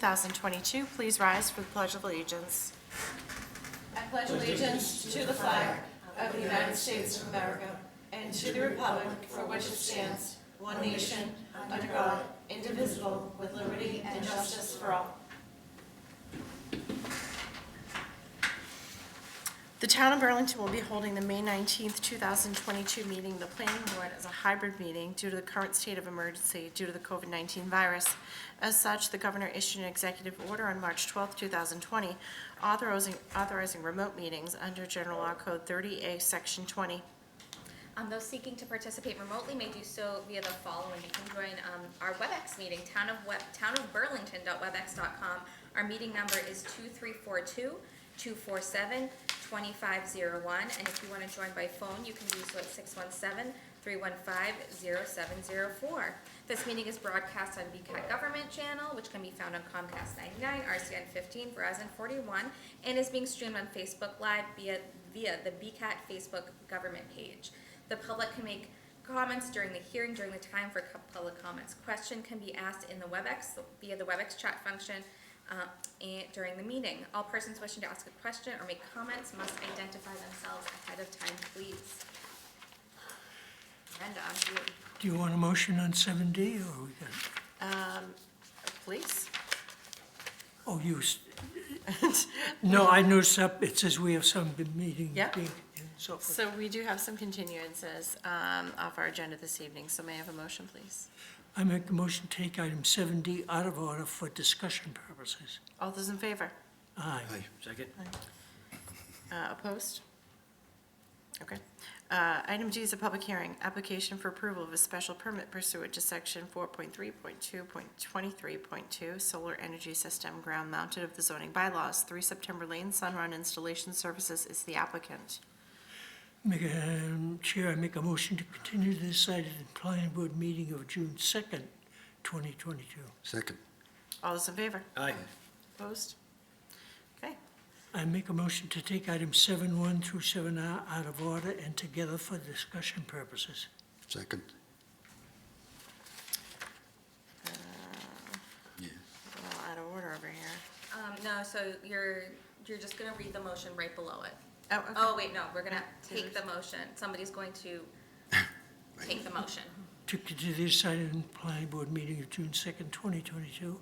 2022. Please rise for the Pledge of Allegiance. I pledge allegiance to the flag of the United States of America and to the republic for which it stands, one nation, under God, indivisible, with liberty and justice for all. The Town of Burlington will be holding the May 19th, 2022 meeting, the Planning Board, as a hybrid meeting due to the current state of emergency due to the COVID-19 virus. As such, the Governor issued an executive order on March 12th, 2020, authorizing remote meetings under General Law Code 30A, Section 20. Those seeking to participate remotely may do so via the following. You can join our WebEx meeting, townofburlington.webex.com. Our meeting number is 2342-247-2501, and if you want to join by phone, you can do so at 617-315-0704. This meeting is broadcast on BCAT Government Channel, which can be found on Comcast 99, RCN 15, Verizon 41, and is being streamed on Facebook Live via the BCAT Facebook Government page. The public can make comments during the hearing during the time for public comments. Question can be asked in the WebEx via the WebEx chat function and during the meeting. All persons wishing to ask a question or make comments must identify themselves ahead of time, please. Brenda, on to you. Do you want a motion on 7D, or we got? Please. Oh, no, I noticed up, it says we have some meeting. Yep. And so forth. So we do have some continuances off our agenda this evening, so may I have a motion, please? I make a motion to take item 7D out of order for discussion purposes. All those in favor? Aye. Second. Opposed? Okay. Item G is a public hearing, application for approval of a special permit pursuant to section 4.3.2.23.2, solar energy system ground mounted of the zoning bylaws. 3 September Lane, Sunrun Installation Services is the applicant. Chair, I make a motion to continue this cited in planning board meeting of June 2nd, 2022. Second. All those in favor? Aye. Opposed? Okay. I make a motion to take items 7.1 through 7R out of order and together for discussion purposes. Second. Yeah. A little out of order over here. No, so you're just going to read the motion right below it. Oh, okay. Oh, wait, no, we're going to take the motion. Somebody's going to take the motion. To continue this cited in planning board meeting of June 2nd, 2022.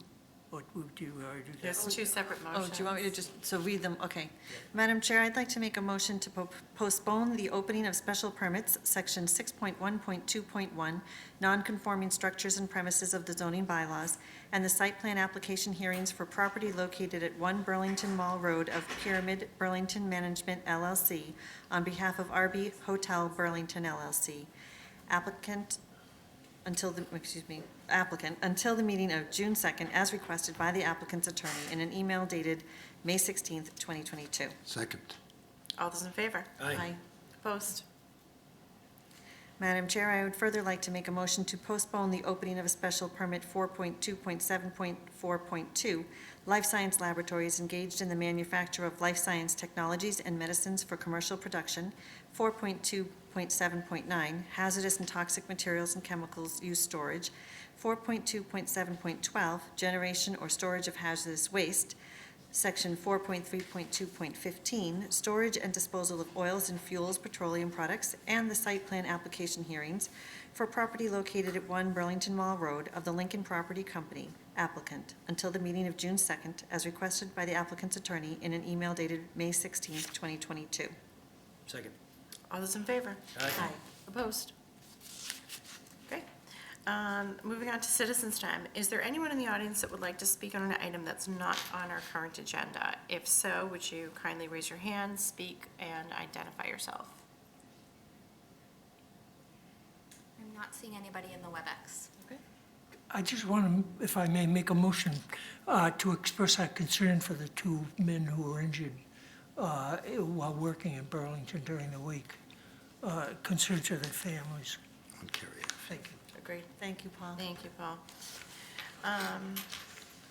What would you already do that? There's 2 separate motions. Oh, do you want me to just, so read them? Okay. Madam Chair, I'd like to make a motion to postpone the opening of special permits, section 6.1.2.1, non-conforming structures and premises of the zoning bylaws, and the site plan application hearings for property located at 1 Burlington Mall Road of Pyramid Burlington Management LLC on behalf of RB Hotel Burlington LLC. Applicant until the meeting of June 2nd, as requested by the applicant's attorney in an email dated May 16th, 2022. Second. All those in favor? Aye. Opposed? Madam Chair, I would further like to make a motion to postpone the opening of a special permit 4.2.7.4.2, Life Science Laboratories engaged in the manufacture of life science technologies and medicines for commercial production, 4.2.7.9, hazardous and toxic materials and chemicals use storage, 4.2.7.12, generation or storage of hazardous waste, section 4.3.2.15, storage and disposal of oils and fuels, petroleum products, and the site plan application hearings for property located at 1 Burlington Mall Road of the Lincoln Property Company, applicant, until the meeting of June 2nd, as requested by the applicant's attorney in an email dated May 16th, 2022. Second. All those in favor? Aye. Opposed? Okay. Moving on to citizens' time. Is there anyone in the audience that would like to speak on an item that's not on our current agenda? If so, would you kindly raise your hand, speak, and identify yourself? I'm not seeing anybody in the WebEx. Okay. I just want to, if I may, make a motion to express our concern for the 2 men who were injured while working in Burlington during the week. Concern to their families. On carry. Thank you. Agreed. Thank you, Paul. Thank you, Paul.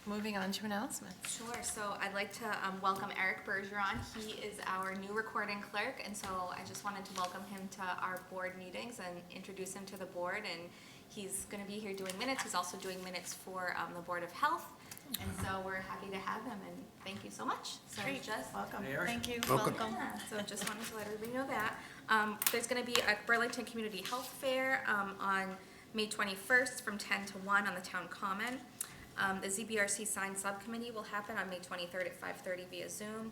Moving on to announcements. Sure, so I'd like to welcome Eric Bergeron. He is our new recording clerk, and so I just wanted to welcome him to our board meetings and introduce him to the board. And he's going to be here doing minutes. He's also doing minutes for the Board of Health And so we're happy to have them, and thank you so much. So Great. just Welcome. Thank you, Welcome. welcome. Yeah, so just wanted to let everybody know that. There's gonna be a Burlington Community Health Fair, on May 21st from 10 to 1 on the Town Common. The ZBRC Sign Subcommittee will happen on May 23rd at 5:30 via Zoom.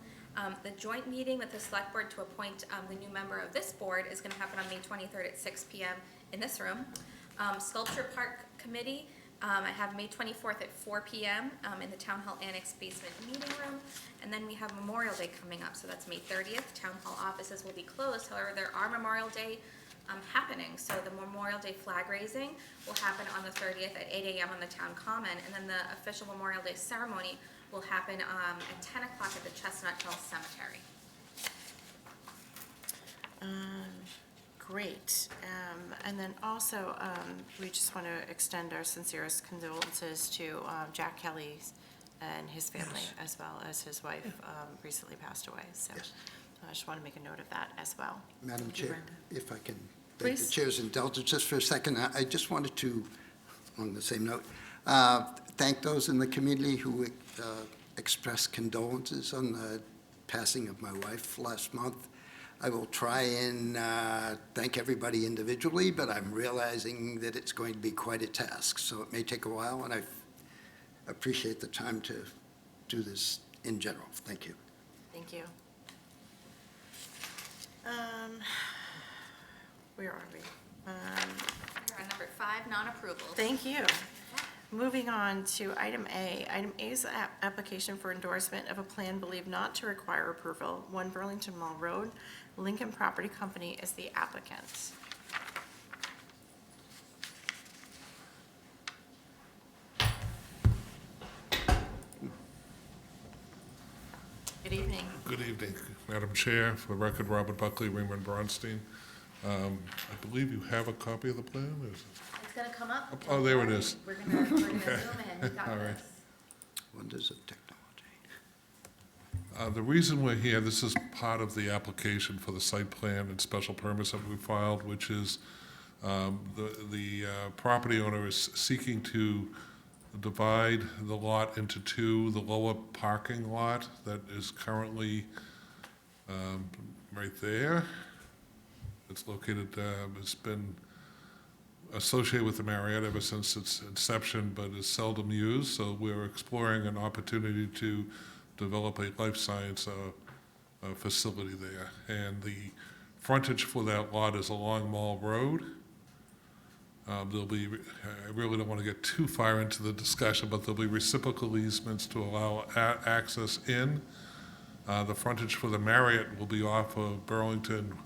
The joint meeting with the Select Board to appoint the new member of this board is gonna happen on May 23rd at 6 PM in this room. Sculpture Park Committee, I have May 24th at 4 PM in the Town Hall Annex Basement Meeting Room. And then we have Memorial Day coming up, so that's May 30th. Town Hall offices will be closed, however, there are Memorial Day happening. So the Memorial Day flag raising will happen on the 30th at 8 AM on the Town Common. And then the official Memorial Day ceremony will happen at 10 o'clock at the Chestnut Hill Cemetery. Great. And then also, we just want to extend our sincerest condolences to Jack Kelly and his family, as well as his wife recently passed away. So Yes. I just want to make a note of that as well. Madam Thank you, Chair, Brenda. if I can beg the Please. Chair's indulgence just for a second, I just wanted to, on the same note, thank those in the community who expressed condolences on the passing of my wife last month. I will try and thank everybody individually, but I'm realizing that it's going to be quite a task, so it may take a while, and I appreciate the time to do this in general. Thank you. Thank you. Where are we? We're on number 5, non-approvals. Thank you. Moving on to item A. Item A is the application for endorsement of a plan believed not to require approval. 1 Burlington Mall Road. Lincoln Property Company is the applicant. Good evening. Good evening, Madam Chair. For the record, Robert Buckley, Raymond Bronstein. I believe you have a copy of the plan? Is it- It's gonna come up. Oh, there it is. We're gonna zoom in. We got All right. this. Wonders of technology. The reason we're here, this is part of the application for the site plan and special permits that we filed, which is the property owner is seeking to divide the lot into two. The lower parking lot that is currently right there. It's located, it's been associated with the Marriott ever since its inception, but is seldom used. So we're exploring an opportunity to develop a life science facility there. And the frontage for that lot is along Mall Road. There'll be, I really don't want to get too far into the discussion, but there'll be reciprocal easements to allow access in. The frontage for the Marriott will be off of Burlington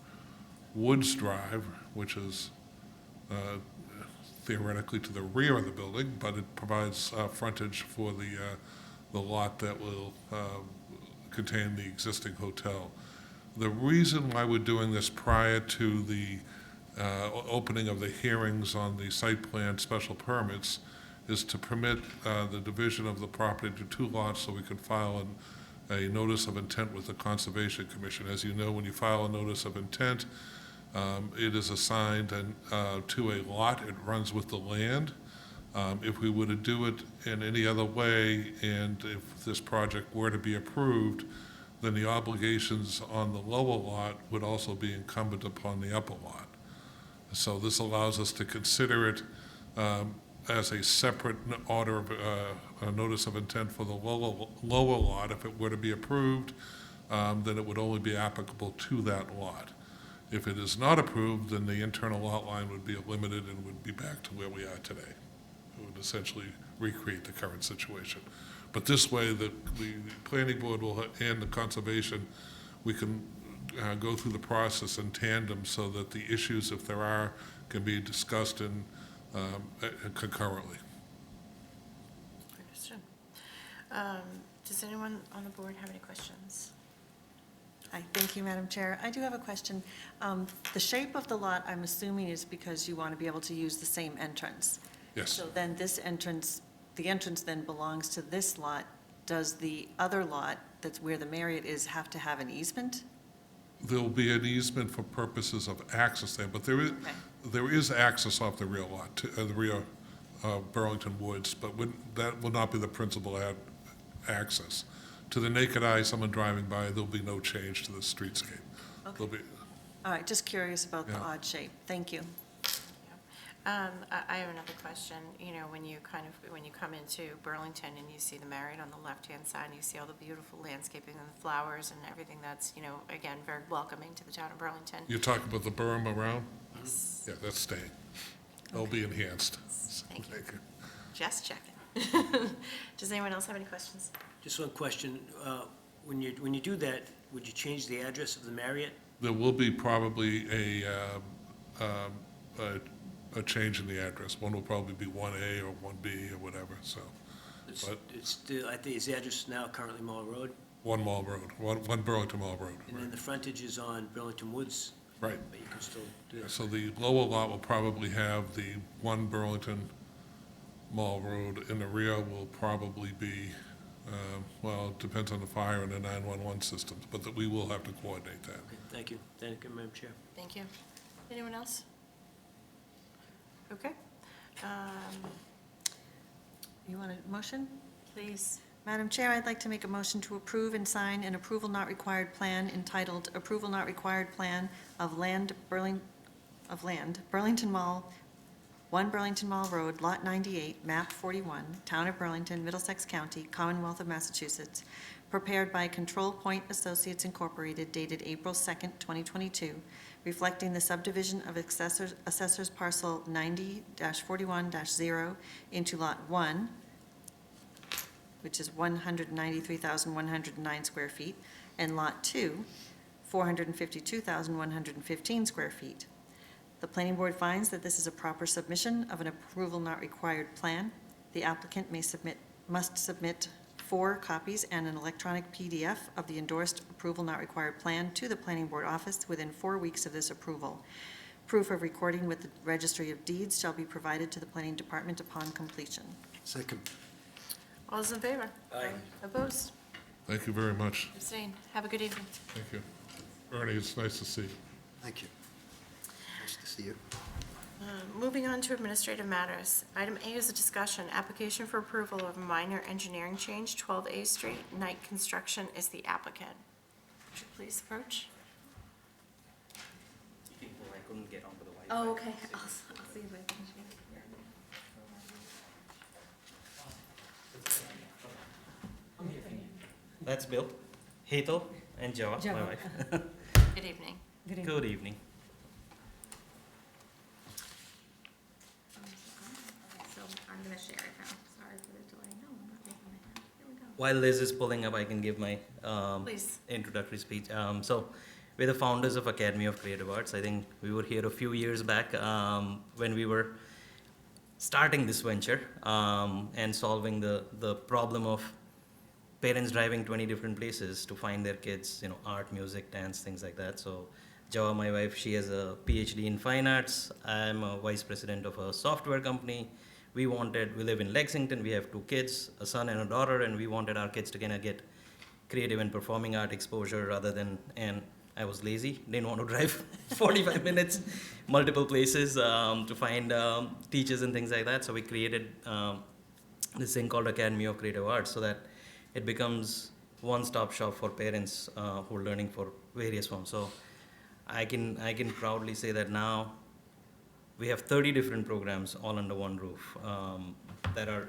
Woods Drive, which is theoretically to the rear of the building, but it provides frontage for the lot that will contain the existing hotel. The reason why we're doing this prior to the opening of the hearings on the site plan special permits is to permit the division of the property to two lots so we can file a notice of intent with the Conservation Commission. As you know, when you file a notice of intent, it is assigned to a lot. It runs with the land. If we were to do it in any other way, and if this project were to be approved, then the obligations on the lower lot would also be incumbent upon the upper lot. So this allows us to consider it as a separate order of a notice of intent for the lower lot. If it were to be approved, then it would only be applicable to that lot. If it is not approved, then the internal lot line would be limited and would be back to where we are today. It would essentially recreate the current situation. But this way, the planning board will, and the conservation, we can go through the process in tandem so that the issues, if there are, can be discussed in concurrently. Understood. Does anyone on the board have any questions? Hi, thank you, Madam Chair. I do have a question. The shape of the lot, I'm assuming, is because you want to be able to use the same entrance. Yes. So then this entrance, the entrance then belongs to this lot. Does the other lot, that's where the Marriott is, have to have an easement? There'll be an easement for purposes of access there, but there Okay. is access off the rear lot, the rear Burlington Woods, but that will not be the principal access. To the naked eye, someone driving by, there'll be no change to the streetscape. There'll be, All right, just curious about the Yeah. odd shape. Thank you. I have another question. You know, when you come into Burlington and you see the Marriott on the left-hand side, and you see all the beautiful landscaping and the flowers and everything that's, you know, again, very welcoming to the town of Burlington. you're talking about the berm around? Yeah, that's staying. It'll be enhanced. Thank you. Just checking. Does anyone else have any questions? Just one question. When you do that, would you change the address of the Marriott? There will be probably a change in the address. One will probably be 1A or 1B or whatever, so. But- It's still, I think, is the address now currently Mall Road? One Mall Road, one Burlington Mall Road. And then the frontage is on Burlington Woods? Right. But you can still do that. So the lower lot will probably have the one Burlington Mall Road, and the rear will probably be, well, it depends on the fire and the 911 systems, but that we will have to coordinate that. Okay, thank you. Thank you, Madam Chair. Thank you. Anyone else? Okay. You want a motion? Please. Madam Chair, I'd like to make a motion to approve and sign an approval not required plan entitled Approval Not Required Plan of Burlington Mall, 1 Burlington Mall Road, Lot 98, Map 41, Town of Burlington, Middlesex County, Commonwealth of Massachusetts, prepared by Control Point Associates Incorporated, dated April 2nd, 2022, reflecting the subdivision of Assessor's Parcel 90-41-0 into Lot 1, which is 193,109 square feet, and Lot 2, 452,115 square feet. The planning board finds that this is a proper submission of an approval not required plan. The applicant must submit 4 copies and an electronic PDF of the endorsed approval not required plan to the planning board office within 4 weeks of this approval. Proof of recording with the registry of deeds shall be provided to the planning department upon completion. Second. All those in favor? Aye. Opposed? Thank you very much. Abstained? Have a good evening. Thank you. Ernie, it's nice to see you. Thank you. Nice to see you. Moving on to administrative matters. Item A is a discussion, application for approval of a minor engineering change, 12 A Street. Knight Construction is the applicant. Would you please approach? I couldn't get onto the Wi-Fi. Oh, okay. I'll see if I can share. That's Bill, Hetal, and Java, my wife. Good evening. Good evening. So I'm gonna share it now. Sorry for the delay. No, I'm not raising my hand. Here we go. While Liz is pulling up, I can give my Please. introductory speech. So we're the founders of Academy of Creative Arts. I think we were here a few years back when we were starting this venture and solving the problem of parents driving 20 different places to find their kids, art, music, dance, things like that. So Java, my wife, she has a PhD in fine arts. I'm a vice president of a software company. We live in Lexington. We have 2 kids, a son and a daughter, and we wanted our kids to kind of get creative and performing art exposure rather than, and I was lazy, didn't want to drive 45 minutes, multiple places to find teachers and things like that. So we created this thing called Academy of Creative Arts so that it becomes one-stop shop for parents who are learning for various forms. So I can proudly say that now we have 30 different programs all under one roof that are,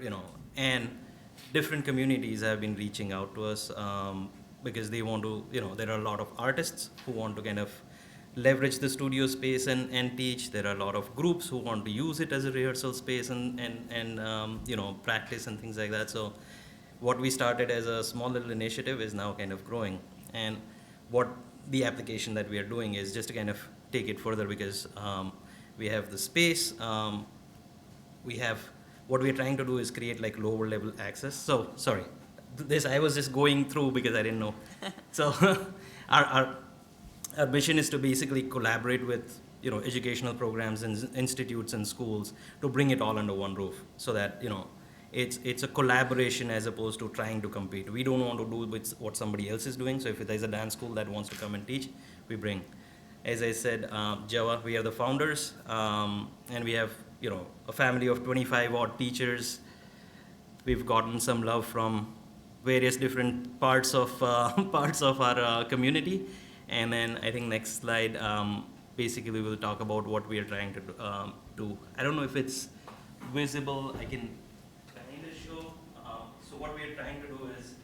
and different communities have been reaching out to us because they want to, there are a lot of artists who want to kind of leverage the studio space and teach. There are a lot of groups who want to use it as a rehearsal space and practice and things like that. So what we started as a small little initiative is now kind of growing. And what the application that we are doing is just to kind of take it further because we have the space. What we're trying to do is create like lower level access. So, sorry, this I was just going through because I didn't know. So our mission is to basically collaborate with, educational programs and institutes and schools to bring it all under one roof so that, it's a collaboration as opposed to trying to compete. We don't want to do with what somebody else is doing. So if there's a dance school that wants to come and teach, we bring. As I said, Java, we are the founders, and we have a family of 25 odd teachers. We've gotten some love from various different parts of parts of our community. And then I think next slide, basically we will talk about what we are trying to do. I don't know if it's visible. I can kind of show. So what we are trying to do is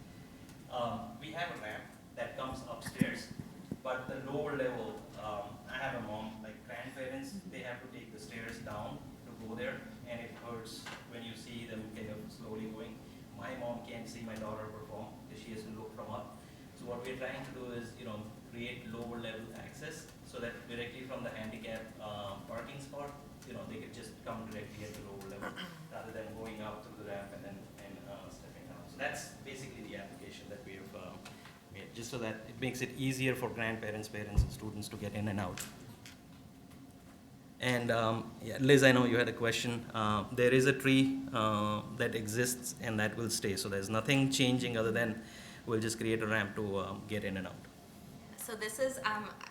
we have a ramp that comes upstairs, but the lower level, I have a mom, like grandparents, they have to take the stairs down to go there, and it hurts when you see them kind of slowly going. My mom can't see my daughter perform because she has to look from up. So what we're trying to do is, create lower level access so that directly from the handicap parking spot, they could just come directly at the lower level rather than going out through the ramp and then stepping down. So that's basically the application that we have made, just so that it makes it easier for grandparents, parents, and students to get in and out. And yeah, Liz, I know you had a question. There is a tree that exists and that will stay. So there's nothing changing other than we'll just create a ramp to get in and out. So this is,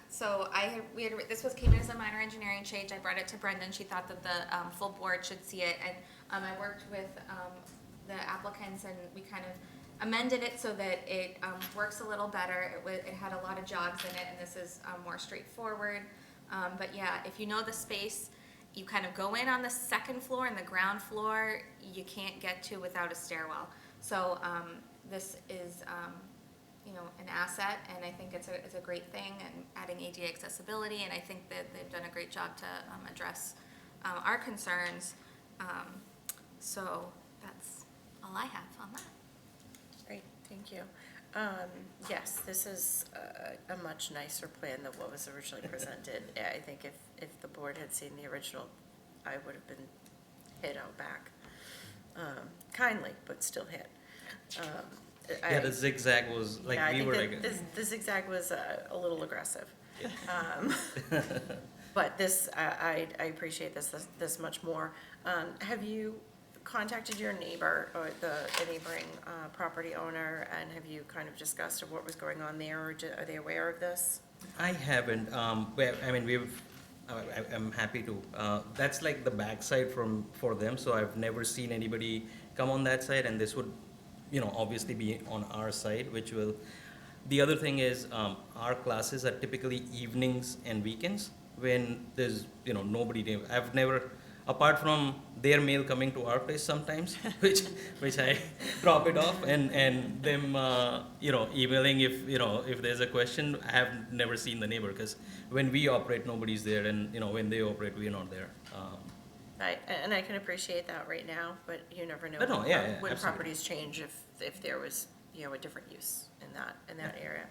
this came in as a minor engineering change. I brought it to Brendan. She thought that the full board should see it. And I worked with the applicants and we kind of amended it so that it works a little better. It had a lot of jogs in it, and this is more straightforward. But yeah, if you know the space, you kind of go in on the second floor, and the ground floor you can't get to without a stairwell. So this is an asset, and I think it's a great thing, and adding ADA accessibility, and I think that they've done a great job to address our concerns. So that's all I have on that. Great, thank you. Yes, this is a much nicer plan than what was originally presented. I think if the board had seen the original, I would have been hit out back. Kindly, but still hit. Yeah, the zigzag was like, yeah, we were like. The zigzag was a little aggressive. Yeah. But this, I appreciate this much more. Have you contacted your neighbor or the neighboring property owner, and have you kind of discussed what was going on there, or are they aware of this? I haven't. I'm happy to. That's like the backside for them, so I've never seen anybody come on that side, and this would, obviously be on our side, which will. The other thing is, our classes are typically evenings and weekends when there's, nobody there. I've never, apart from their mail coming to our place sometimes, which I drop it off, and them, emailing if there's a question. I have never seen the neighbor, because when we operate, nobody's there, and when they operate, we're not there. And I can appreciate that right now, but you never know But no, yeah, when absolutely. properties change, if there was, a different use in that area.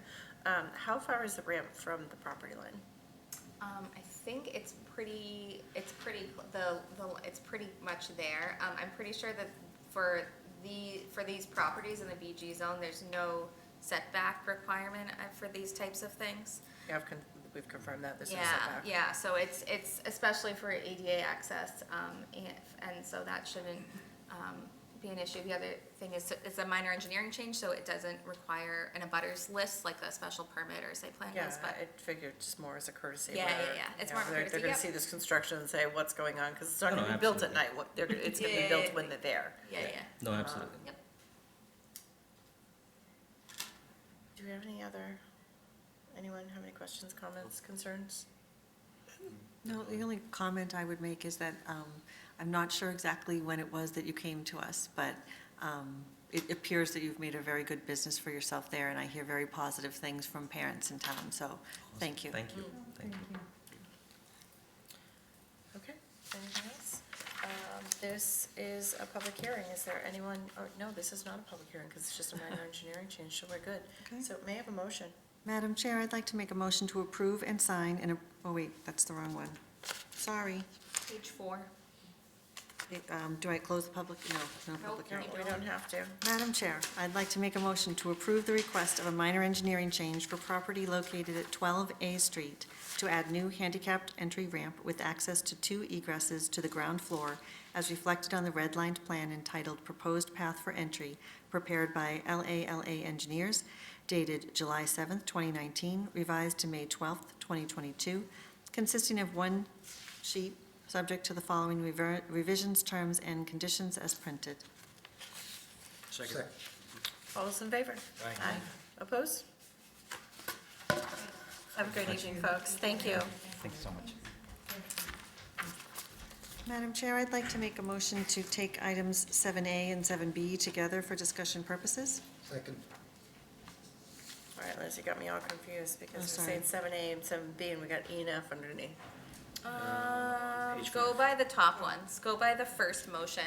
How far is the ramp from the property line? I think it's pretty much there. I'm pretty sure that for these properties in the BG zone, there's no setback requirement for these types of things. Yeah, we've confirmed that this is Yeah, setback. yeah, so it's especially for ADA access, and so that shouldn't be an issue. The other thing is it's a minor engineering change, so it doesn't require an abutters list like a special permit or site plan Yeah, list, but I figured just more as a courtesy. Yeah, letter. yeah, yeah. It's more of a They're courtesy, gonna yep. see this construction and say, what's going on, because it's not No, gonna no, be built at absolutely. night. It's gonna be Yeah, built yeah, when they're there. yeah, yeah. No, absolutely. Yep. Do we have anyone have any questions, comments, concerns? No, the only comment I would make is that I'm not sure exactly when it was that you came to us, but it appears that you've made a very good business for yourself there, and I hear very positive things from parents in town, so thank you. Thank you. Thank you. Okay, anything else? This is a public hearing. Is there anyone, no, this is not a public hearing, because it's just a minor engineering change, so we're good. Okay. So may I have a motion? Madam Chair, I'd like to make a motion to approve and sign oh wait, that's the wrong one. Sorry. Page 4. Do I close the public? No public No, hearing. we don't have to. Madam Chair, I'd like to make a motion to approve the request of a minor engineering change for property located at 12 A Street to add new handicapped entry ramp with access to 2 egresses to the ground floor as reflected on the red-lined plan entitled Proposed Path for Entry, prepared by LALA Engineers, dated July 7th, 2019, revised to May 12th, 2022, consisting of one sheet subject to the following revisions, terms, and conditions as printed. Second. All those in favor? Aye. Opposed? Have a great evening, folks. Thank you. Thank you so much. Madam Chair, I'd like to make a motion to take items 7A and 7B together for discussion purposes. Second. All right, Liz, you got me all confused because Oh, we're sorry. saying 7A and 7B, and we got E and F underneath. Page Go five. by the top ones. Go by the first motion.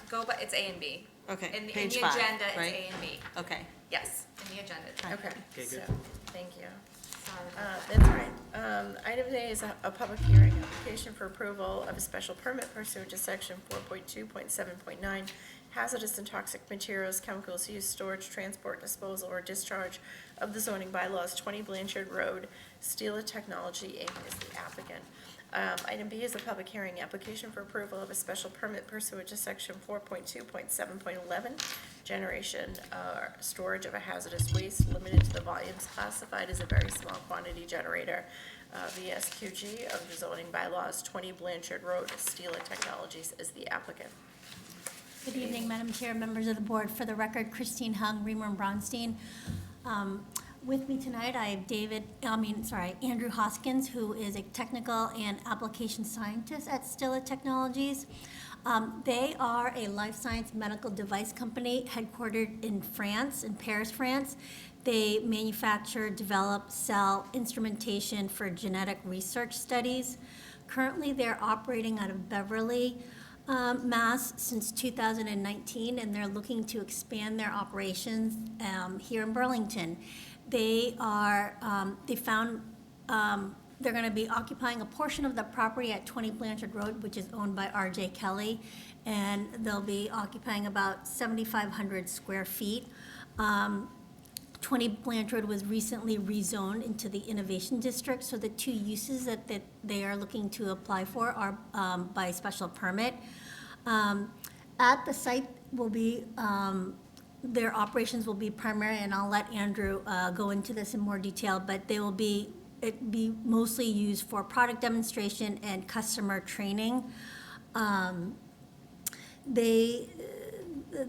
Go by, it's A and B. Okay, In the page 5, agenda, it's right? A and B. Okay. Yes, in the agenda. it's A. Okay, Okay, so, good. thank you. Sorry. That's all right. Item A is a public hearing application for approval of a special permit pursuant to section 4.2.7.9, hazardous and toxic materials, chemicals used, storage, transport, disposal, or discharge of the zoning bylaws, 20 Blanchard Road. Steel Technology, Inc. is the applicant. Item B is a public hearing application for approval of a special permit pursuant to section 4.2.7.11, generation, storage of a hazardous waste limited to the volumes classified as a very small quantity generator, VSQG of the zoning bylaws, 20 Blanchard Road. Steel Technologies is the applicant. Good evening, Madam Chair, members of the board. For the record, Christine Hung, Reamer and Bronstein. With me tonight, I have Andrew Hoskins, who is a technical and application scientist at Stilla Technologies. They are a life science medical device company headquartered in France, in Paris, France. They manufacture, develop, sell instrumentation for genetic research studies. Currently, they're operating out of Beverly, Mass since 2019, and they're looking to expand their operations here in Burlington. They're going to be occupying a portion of the property at 20 Blanchard Road, which is owned by R.J. Kelly, and they'll be occupying about 7,500 square feet. 20 Blanchard was recently rezoned into the Innovation District, so the two uses that they are looking to apply for are by special permit. At the site will be, their operations will be primary, and I'll let Andrew go into this in more detail, but it'd be mostly used for product demonstration and customer training.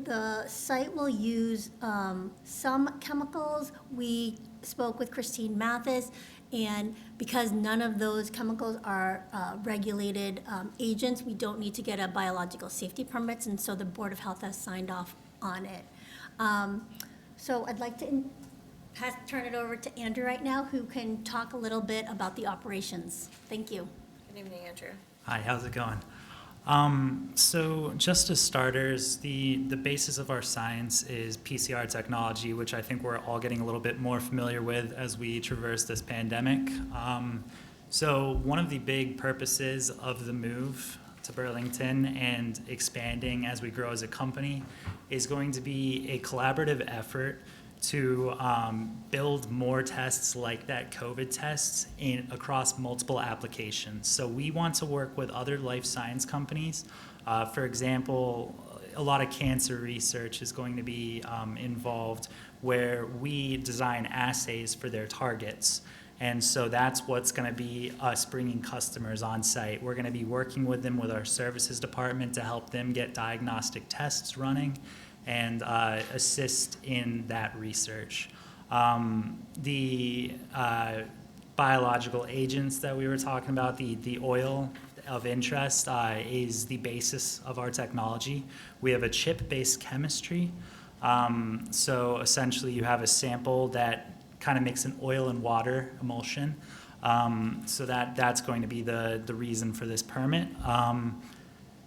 The site will use some chemicals. We spoke with Christine Mathis, and because none of those chemicals are regulated agents, we don't need to get a biological safety permits, and so the Board of Health has signed off on it. So I'd like to turn it over to Andrew right now, who can talk a little bit about the operations. Thank you. Good evening, Andrew. Hi, how's it going? So just as starters, the basis of our science is PCR technology, which I think we're all getting a little bit more familiar with as we traverse this pandemic. So one of the big purposes of the move to Burlington and expanding as we grow as a company is going to be a collaborative effort to build more tests like that COVID tests across multiple applications. So we want to work with other life science companies. For example, a lot of cancer research is going to be involved where we design assays for their targets. And so that's what's going to be us bringing customers on site. We're going to be working with them with our services department to help them get diagnostic tests running and assist in that research. The biological agents that we were talking about, the oil of interest is the basis of our technology. We have a chip-based chemistry. So essentially you have a sample that kind of makes an oil and water emulsion. So that's going to be the reason for this permit.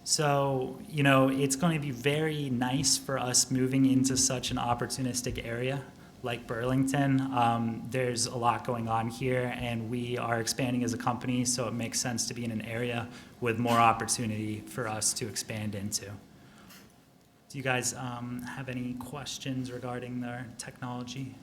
So, you know, it's going to be very nice for us moving into such an opportunistic area like Burlington. There's a lot going on here, and we are expanding as a company, so it makes sense to be in an area with more opportunity for us to expand into. Do you guys have any questions regarding their technology?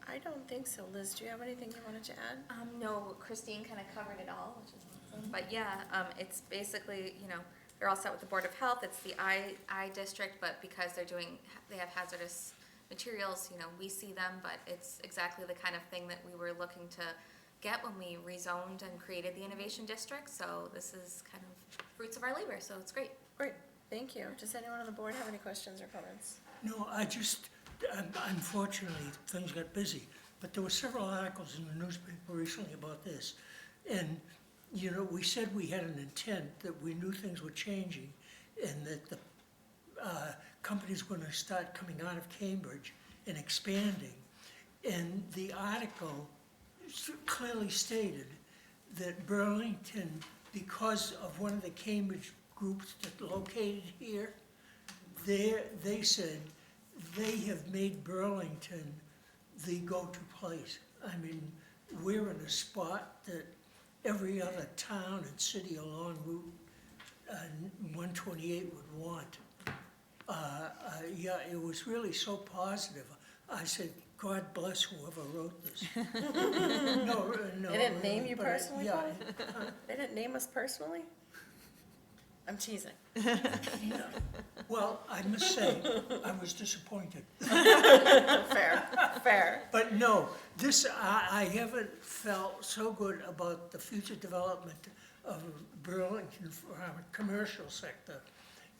I don't think so. Liz, do you have anything you wanted to add? No, Christine kind of covered it all, which is awesome. But yeah, it's basically, you know, they're all set with the Board of Health. It's the I district, but because they have hazardous materials, you know, we see them, but it's exactly the kind of thing that we were looking to get when we rezoned and created the Innovation District. So this is kind of fruits of our labor, so it's great. Great, thank you. Does anyone on the board have any questions or comments? No, unfortunately, things got busy, but there were several articles in the newspaper recently about this. And, you know, we said we had an intent, that we knew things were changing, and that the companies were going to start coming out of Cambridge and expanding. And the article clearly stated that Burlington, because of one of the Cambridge groups that located here, they said they have made Burlington the go-to place. I mean, we're in a spot that every other town and city along Route 128 would want. Yeah, it was really so positive. I said, God bless whoever wrote this. No. They didn't name you but, personally, yeah, Paul? They didn't name us personally? I'm teasing. well, I must say, I was disappointed. Fair, fair. But no, I haven't felt so good about the future development of Burlington for our commercial sector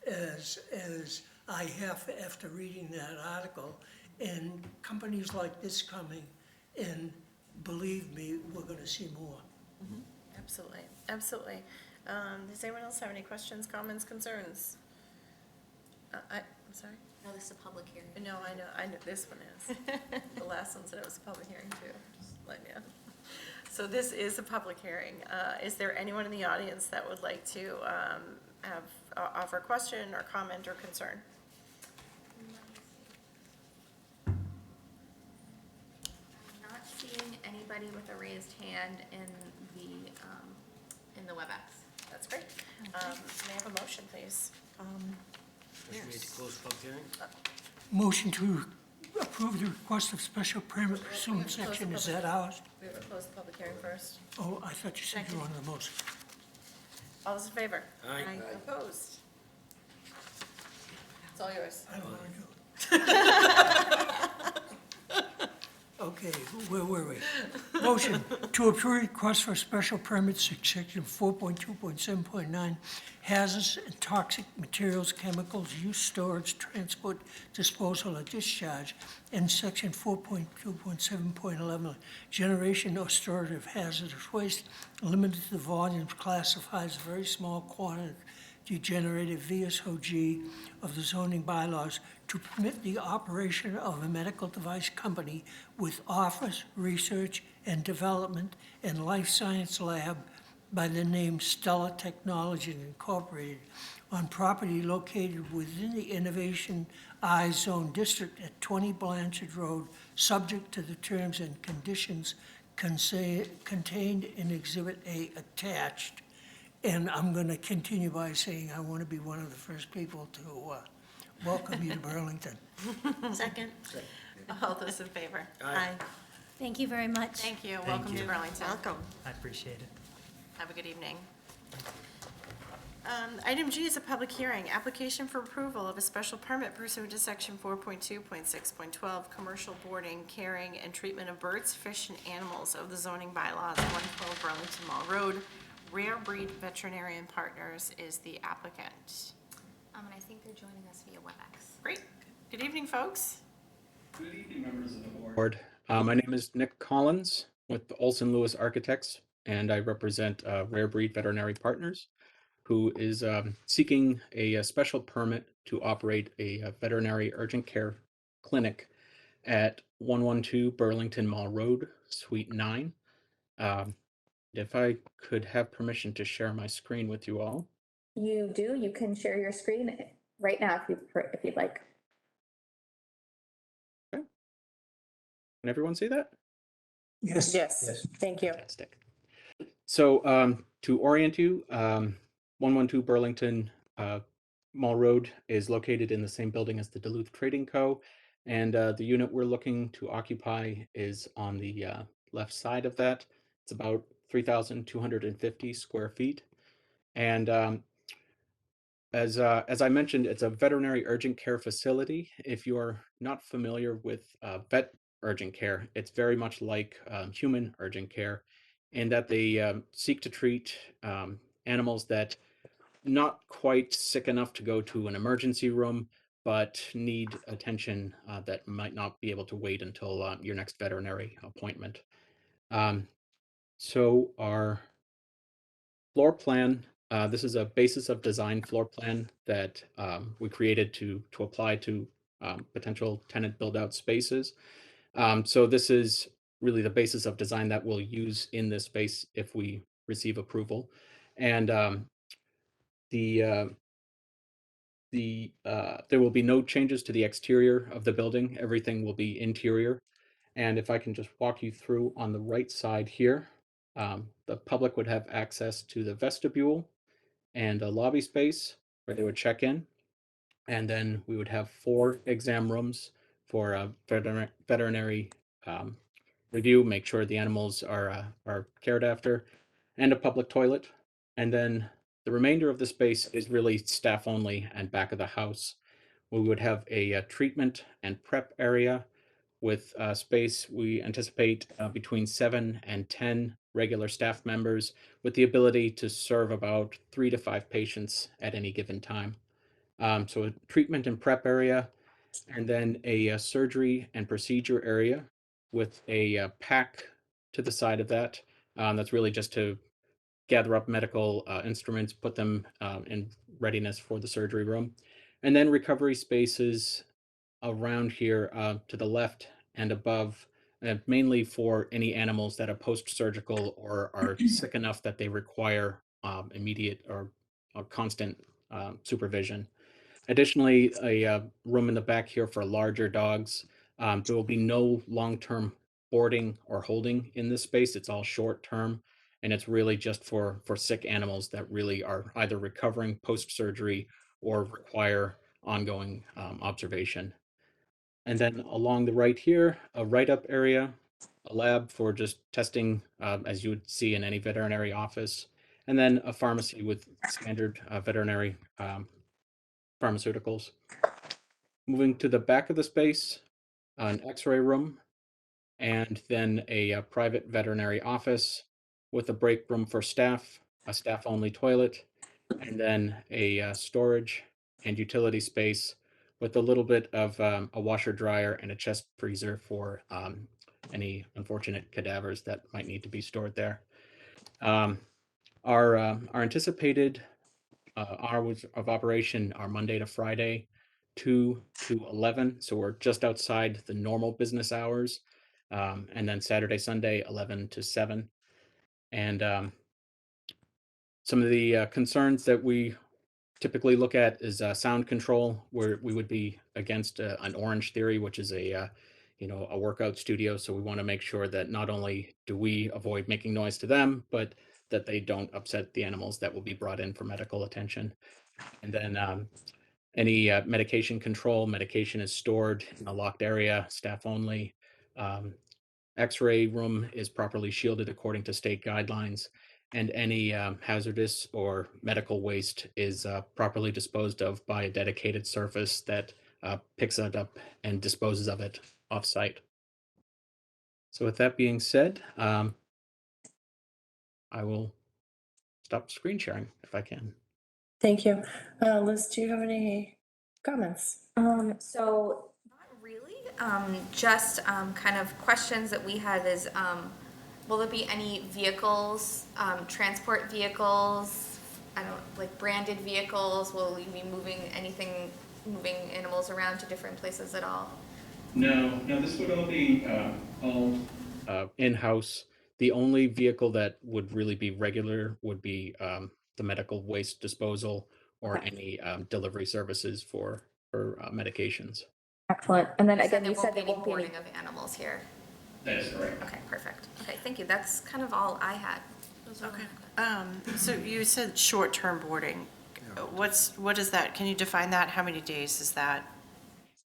as I have after reading that article. And companies like this coming, and believe me, we're gonna see more. Absolutely, absolutely. Does anyone else have any questions, comments, concerns? I'm sorry? No, this is a public hearing. No, I know, this one is. The last one said it was a public hearing too, just letting you know. So this is a public hearing. Is there anyone in the audience that would like to offer a question or comment or concern? I'm not seeing anybody with a raised hand in the WebEx. That's great. May I have a motion, please? Motion made to close public hearing? Motion to approve the request of special permit pursuant section, is that ours? We have to close the public hearing first. Oh, I thought you said you wanted the motion. All those in favor? Aye. Opposed? It's all yours. I don't want to do it. Okay, where were we? Motion to approve request for special permits, section 4.2.7.9, hazardous and toxic materials, chemicals, use, storage, transport, disposal, or discharge, and section 4.2.7.11, generation or storage of hazardous waste, limited to volumes classified as very small quantity generated VSOG of the zoning bylaws to permit the operation of a medical device company with office, research, and development and life science lab by the name Stella Technologies Incorporated on property located within the Innovation I Zone District at 20 Blanchard Road, subject to the terms and conditions contained in Exhibit A attached. And I'm going to continue by saying I want to be one of the first people to welcome you to Burlington. Second. All those in favor? Aye. Thank you very much. Thank you. Welcome to Burlington. Welcome. I appreciate it. Have a good evening. Item G is a public hearing, application for approval of a special permit pursuant to section 4.2.6.12, commercial boarding, carrying, and treatment of birds, fish, and animals of the zoning bylaws, 112 Burlington Mall Road. Rare Breed Veterinary Partners is the applicant. And I think they're joining us via WebEx. Great. Good evening, folks. Good evening, members of the board. My name is Nick Collins with Olson Lewis Architects, and I represent Rare Breed Veterinary Partners, who is seeking a special permit to operate a veterinary urgent care clinic at 112 Burlington Mall Road, Suite 9. If I could have permission to share my screen with you all. You do. You can share your screen right now if you'd like. Okay. Can everyone see that? Yes. Yes. Thank you. Fantastic. So to orient you, 112 Burlington Mall Road is located in the same building as the Duluth Trading Co. And the unit we're looking to occupy is on the left side of that. It's about 3,250 square feet. And as I mentioned, it's a veterinary urgent care facility. If you're not familiar with vet urgent care, it's very much like human urgent care in that they seek to treat animals that not quite sick enough to go to an emergency room, but need attention that might not be able to wait until your next veterinary appointment. Um, so our floor plan, this is a basis of design floor plan that we created to apply to potential tenant build-out spaces. So this is really the basis of design that we'll use in this space if we receive approval. And the uh, there will be no changes to the exterior of the building. Everything will be interior. And if I can just walk you through on the right side here, the public would have access to the vestibule and a lobby space where they would check in. And then we would have 4 exam rooms for veterinary um, review, make sure the animals are cared after, and a public toilet. And then the remainder of the space is really staff only and back of the house. We would have a treatment and prep area with space. We anticipate between 7 and 10 regular staff members with the ability to serve about 3 to 5 patients at any given time. So a treatment and prep area, and then a surgery and procedure area with a pack to the side of that. That's really just to gather up medical instruments, put them in readiness for the surgery room. And then recovery spaces around here to the left and above, mainly for any animals that are post-surgical or are sick enough that they require immediate or constant supervision. Additionally, a room in the back here for larger dogs. There will be no long-term boarding or holding in this space. It's all short-term, and it's really just for sick animals that really are either recovering post-surgery or require ongoing observation. And then along the right here, a write-up area, a lab for just testing, as you would see in any veterinary office, and then a pharmacy with standard veterinary pharmaceuticals. Moving to the back of the space, an X-ray room, and then a private veterinary office with a break room for staff, a staff-only toilet, and then a storage and utility space with a little bit of a washer dryer and a chest freezer for any unfortunate cadavers that might need to be stored there. Um, our anticipated hours of operation are Monday to Friday, 2 to 11. So we're just outside the normal business hours. And then Saturday, Sunday, 11 to 7. And some of the concerns that we typically look at is sound control, where we would be against an Orange Theory, which is a workout studio. So we want to make sure that not only do we avoid making noise to them, but that they don't upset the animals that will be brought in for medical attention. And then any medication control, medication is stored in a locked area, staff only. X-ray room is properly shielded according to state guidelines, and any hazardous or medical waste is properly disposed of by a dedicated surface that picks it up and disposes of it off-site. So with that being said, I will stop screen sharing if I can. Thank you. Liz, do you have any comments? So not really, just kind of questions that we had is, will there be any vehicles, transport vehicles, I don't, like branded vehicles? Will we be moving animals around to different places at all? No, this would all be all in-house. The only vehicle that would really be regular would be the medical waste disposal or any delivery services for medications. Excellent. And then again, you There said there won't won't be be any any. boarding of animals here. That is correct. Okay, perfect. Okay, thank you. That's kind of all I had. Those are all Okay. my questions. So you said short-term boarding. What is that? Can you define that? How many days is that?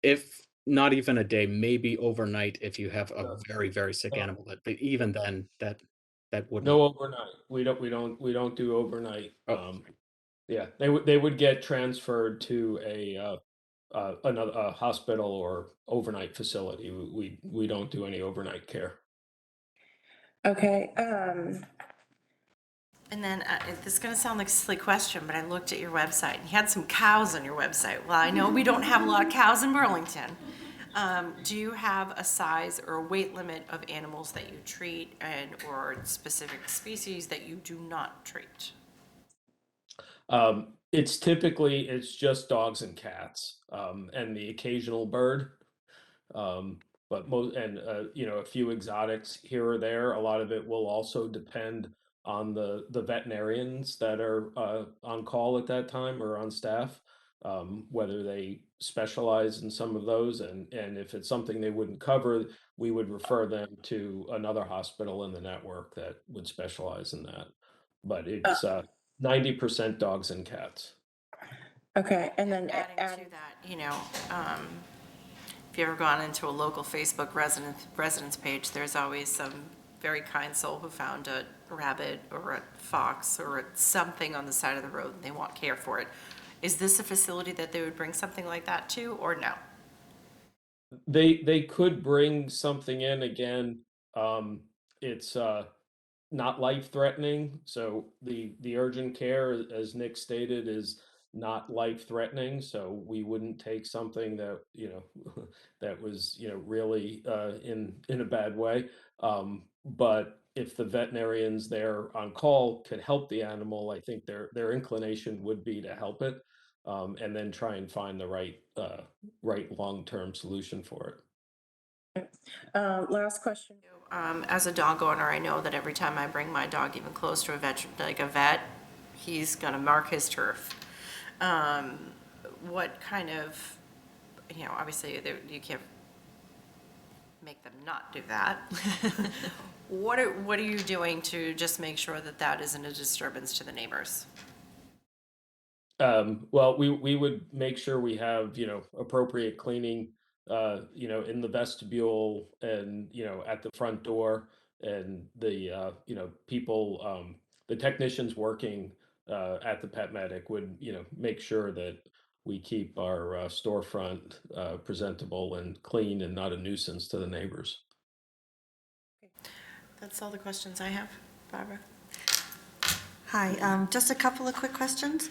If not even a day, maybe overnight if you have a very, very sick animal, but even then that wouldn't. No overnight. We don't do overnight. Oh. Yeah, they would get transferred to a hospital or overnight facility. We don't do any overnight care. Okay, And then, this is gonna sound like a silly question, but I looked at your website, and you had some cows on your website. Well, I know we don't have a lot of cows in Burlington. Do you have a size or a weight limit of animals that you treat or specific species that you do not treat? It's just dogs and cats, and the occasional bird. Um, but a few exotics here or there. A lot of it will also depend on the veterinarians that are on call at that time or on staff, whether they specialize in some of those, and if it's something they wouldn't cover, we would refer them to another hospital in the network that would specialize in that. But it's 90% dogs and cats. okay, and then Adding to that, if you've ever gone into a local Facebook residence page, there's always some very kind soul who found a rabbit or a fox or something on the side of the road and they want care for it. Is this a facility that they would bring something like that to, or no? They could bring something in again. It's not life threatening. So the urgent care, as Nick stated, is not life threatening. So we wouldn't take something that that was really in a bad way. But if the veterinarians there on call could help the animal, I think their inclination would be to help it, and then try and find the right long-term solution for it. last question. As a dog owner, I know that every time I bring my dog even close to a vet, he's gonna mark his turf. What kind of, obviously you can't make them not do that. What are you doing to just make sure that that isn't a disturbance to the neighbors? Well, we would make sure we have, appropriate cleaning, in the vestibule and, at the front door, and the, people, the technicians working at the pet medic would, make sure that we keep our storefront presentable and clean and not a nuisance to the neighbors. That's all the questions I have. Barbara? Hi, just a couple of quick questions.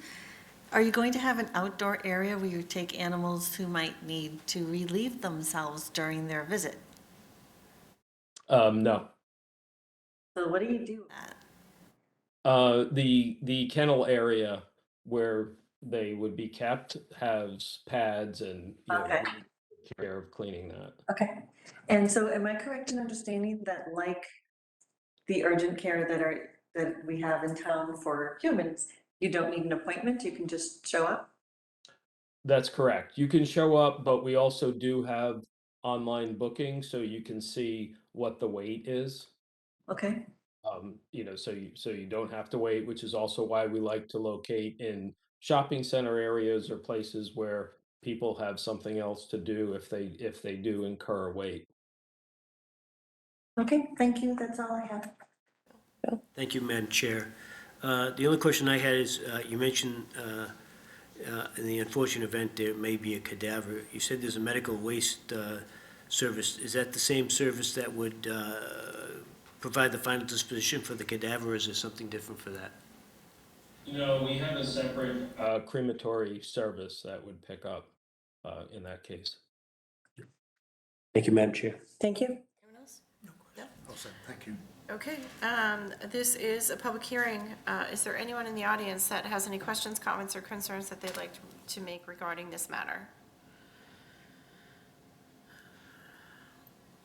Are you going to have an outdoor area where you take animals who might need to relieve themselves during their visit? No. So what do you do with that? The kennel area where they would be kept has pads and, Okay. we take care of cleaning that. Okay, and so am I correct in understanding that like the urgent care that we have in town for humans, you don't need an appointment, you can just show up? That's correct. You can show up, but we also do have online booking, so you can see what the wait is. Okay, So you don't have to wait, which is also why we like to locate in shopping center areas or places where people have something else to do if they do incur a wait. okay, thank you, that's all I have. Thank you, Madam Chair. The only question I had is, you mentioned in the unfortunate event there may be a cadaver. You said there's a medical waste service. Is that the same service that would provide the final disposition for the cadaver, or is there something different for that? No, we have a separate crematory service that would pick up in that case. Thank you, Madam Chair. Thank you. Anyone else? No. Thank you. Okay, this is a public hearing. Is there anyone in the audience that has any questions, comments, or concerns that they'd like to make regarding this matter?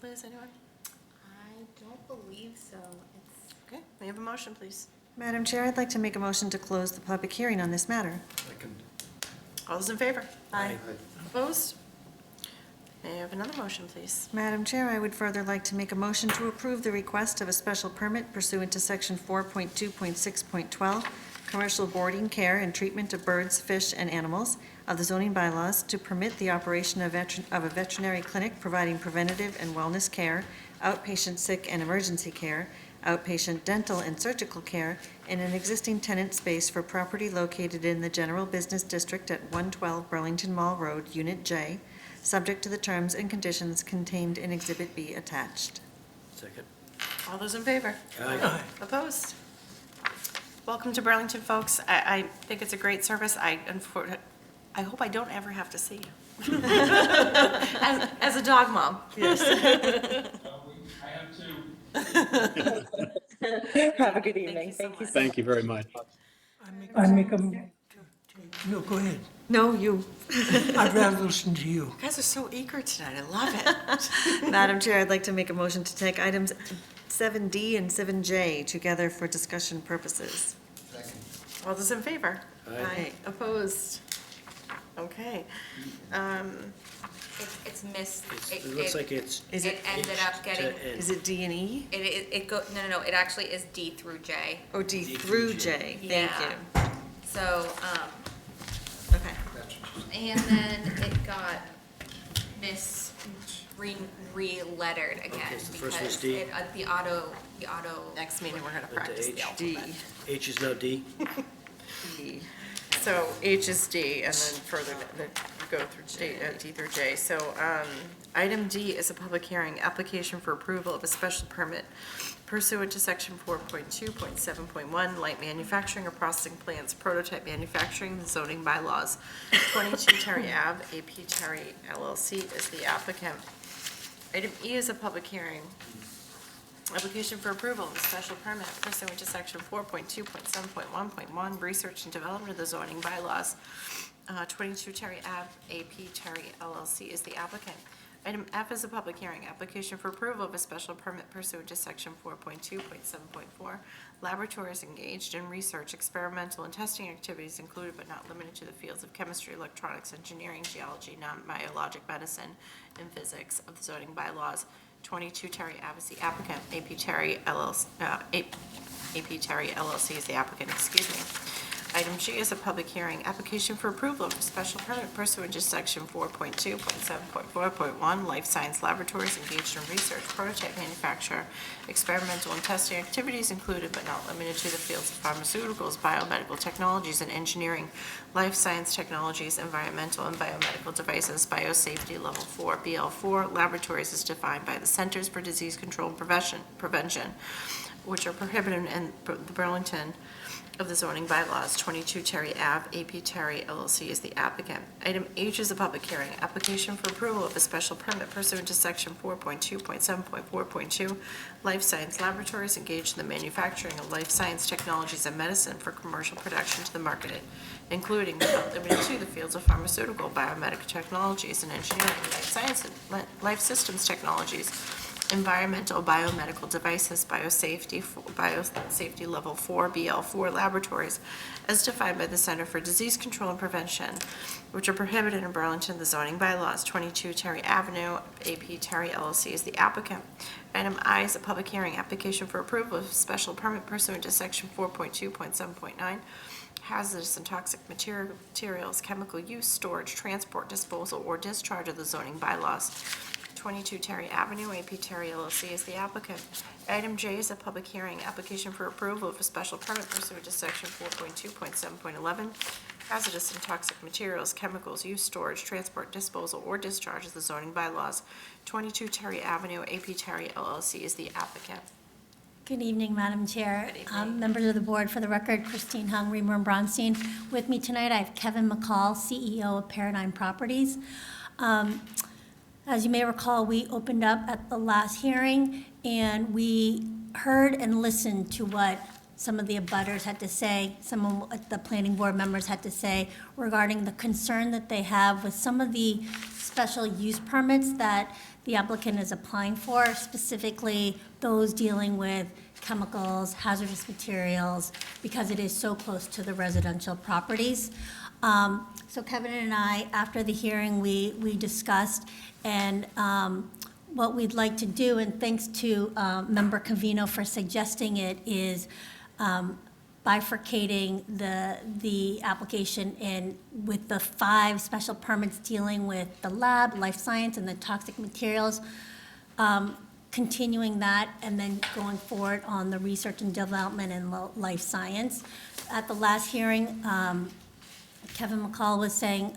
Liz, anyone? I don't believe so. Okay, may I have a motion, please? Madam Chair, I'd like to make a motion to close the public hearing on this matter. All those in favor? Aye. Opposed? May I have another motion, please? Madam Chair, I would further like to make a motion to approve the request of a special permit pursuant to Section 4.2.6.12, commercial boarding, care, and treatment of birds, fish, and animals of the zoning bylaws to permit the operation of a veterinary clinic providing preventative and wellness care, outpatient sick and emergency care, outpatient dental and surgical care in an existing tenant space for property located in the General Business District at 112 Burlington Mall Road, Unit J, subject to the terms and conditions contained in Exhibit B attached. Second. All those in favor? Aye. Opposed? Welcome to Burlington, folks. I think it's a great service. I hope I don't ever have to see you. As a dog mom, yes. I have to. Have a good evening. Thank you so much. Thank you very much. I make a, no, go ahead. No, you. I'd rather listen to you. You guys are so eager tonight. I love it. Madam Chair, I'd like to make a motion to take items 7D and 7J together for discussion purposes. All those in favor? Aye. Opposed? Okay. It's missed. It looks like it's Is It it, ended up getting, to end. is it D and E? it go, no, it actually is D through J. Or D D through through J? Thank Yeah. you. So, Okay. and then it got re-lettered again. Okay, so the first one's because D. the auto, Next meeting, we're gonna Into practice the H. D. alphabet. H is now D. D. So H is D, and then further, go through D through J. So, item D is a public hearing, application for approval of a special permit pursuant to section 4.2.7.1, light manufacturing or processing plants, prototype manufacturing, zoning bylaws. 22 Terry Ave, AP Terry LLC is the applicant. Item E is a public hearing, application for approval of a special permit pursuant to section 4.2.7.1.1, research and development of the zoning bylaws. 22 Terry Ave, AP Terry LLC is the applicant. Item F is a public hearing, application for approval of a special permit pursuant to section 4.2.7.4, laboratories engaged in research, experimental and testing activities included but not limited to the fields of chemistry, electronics, engineering, geology, non-biologic medicine, and physics of the zoning bylaws. 22 Terry Ave is the applicant, AP Terry LLC is the applicant, excuse me. Item G is a public hearing, application for approval of a special permit pursuant to section 4.2.7.4.1, life science laboratories engaged in research, prototype manufacture, experimental and testing activities included but not limited to the fields of pharmaceuticals, biomedical technologies, and engineering, life science technologies, environmental and biomedical devices, biosafety level 4, BL4, laboratories as defined by the Centers for Disease Control and Prevention, which are prohibited in the Burlington of the zoning bylaws. 22 Terry Ave, AP Terry LLC is the applicant. Item H is a public hearing, application for approval of a special permit pursuant to section 4.2.7.4.2, life science laboratories engaged in the manufacturing of life science technologies and medicine for commercial production to the market, including but not limited to the fields of pharmaceutical, biomedical technologies, and engineering, life science and life systems technologies, environmental, biomedical devices, biosafety level 4, BL4 laboratories, as defined by the Center for Disease Control and Prevention, which are prohibited in Burlington, the zoning bylaws. 22 Terry Avenue, AP Terry LLC is the applicant. Item I is a public hearing, application for approval of special permit pursuant to section 4.2.7.9, hazardous and toxic materials, chemical use, storage, transport, disposal, or discharge of the zoning bylaws. 22 Terry Avenue, AP Terry LLC is the applicant. Item J is a public hearing, application for approval of a special permit pursuant to section 4.2.7.11, hazardous and toxic materials, chemicals, use, storage, transport, disposal, or discharge of the zoning bylaws. 22 Terry Avenue, AP Terry LLC is the applicant. Good evening, Madam Chair. Good evening. Members of the board, for the record, Christine Hung, Reamer and Bronstein. With me tonight, I have Kevin McCall, CEO of Paradigm Properties. As you may recall, we opened up at the last hearing, and we heard and listened to what some of the abutters had to say, some of what the planning board members had to say regarding the concern that they have with some of the special use permits that the applicant is applying for, specifically those dealing with chemicals, hazardous materials, because it is so close to the residential properties. So Kevin and I, after the hearing, we discussed, and what we'd like to do, and thanks to Member Covino for suggesting it, is bifurcating the application in with the 5 special permits dealing with the lab, life science, and the toxic materials, continuing that, and then going forward on the research and development and life science. At the last hearing, Kevin McCall was saying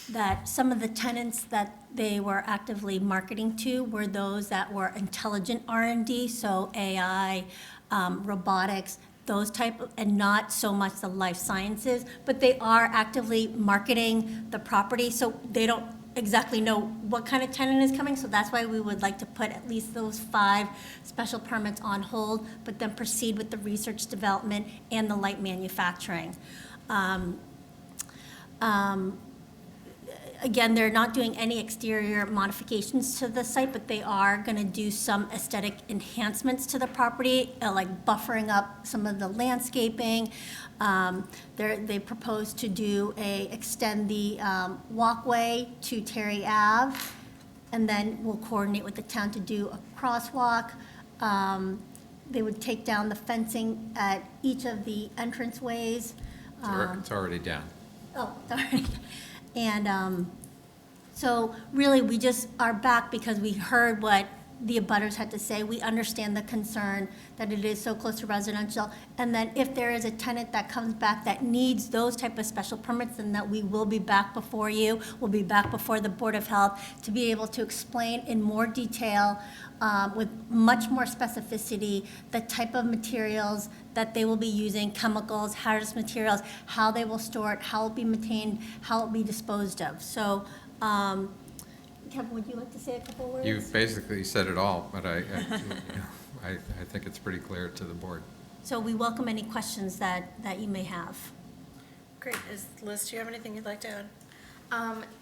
that some of the tenants that they were actively marketing to were those that were intelligent R&D, so AI, robotics, those type of, and not so much the life sciences, but they are actively marketing the property, so they don't exactly know what kind of tenant is coming, so that's why we would like to put at least those 5 special permits on hold, but then proceed with the research development and the light manufacturing. Again, they're not doing any exterior modifications to the site, but they are going to do some aesthetic enhancements to the property, like buffering up some of the landscaping. They propose to extend the walkway to Terry Ave, and then we'll coordinate with the town to do a crosswalk. They would take down the fencing at each of the entranceways. It's already down. Oh, sorry. And so really, we just are back because we heard what the abutters had to say. We understand the concern that it is so close to residential. And then if there is a tenant that comes back that needs those type of special permits, then that we will be back before you. We'll be back before the Board of Health to be able to explain in more detail with much more specificity the type of materials that they will be using, chemicals, hazardous materials, how they will store it, how it will be maintained, how it will be disposed of. So, Kevin, would you like to say a couple words? You've basically said it all, but I think it's pretty clear to the board. So we welcome any questions that you may have. Great. Liz, do you have anything you'd like to add?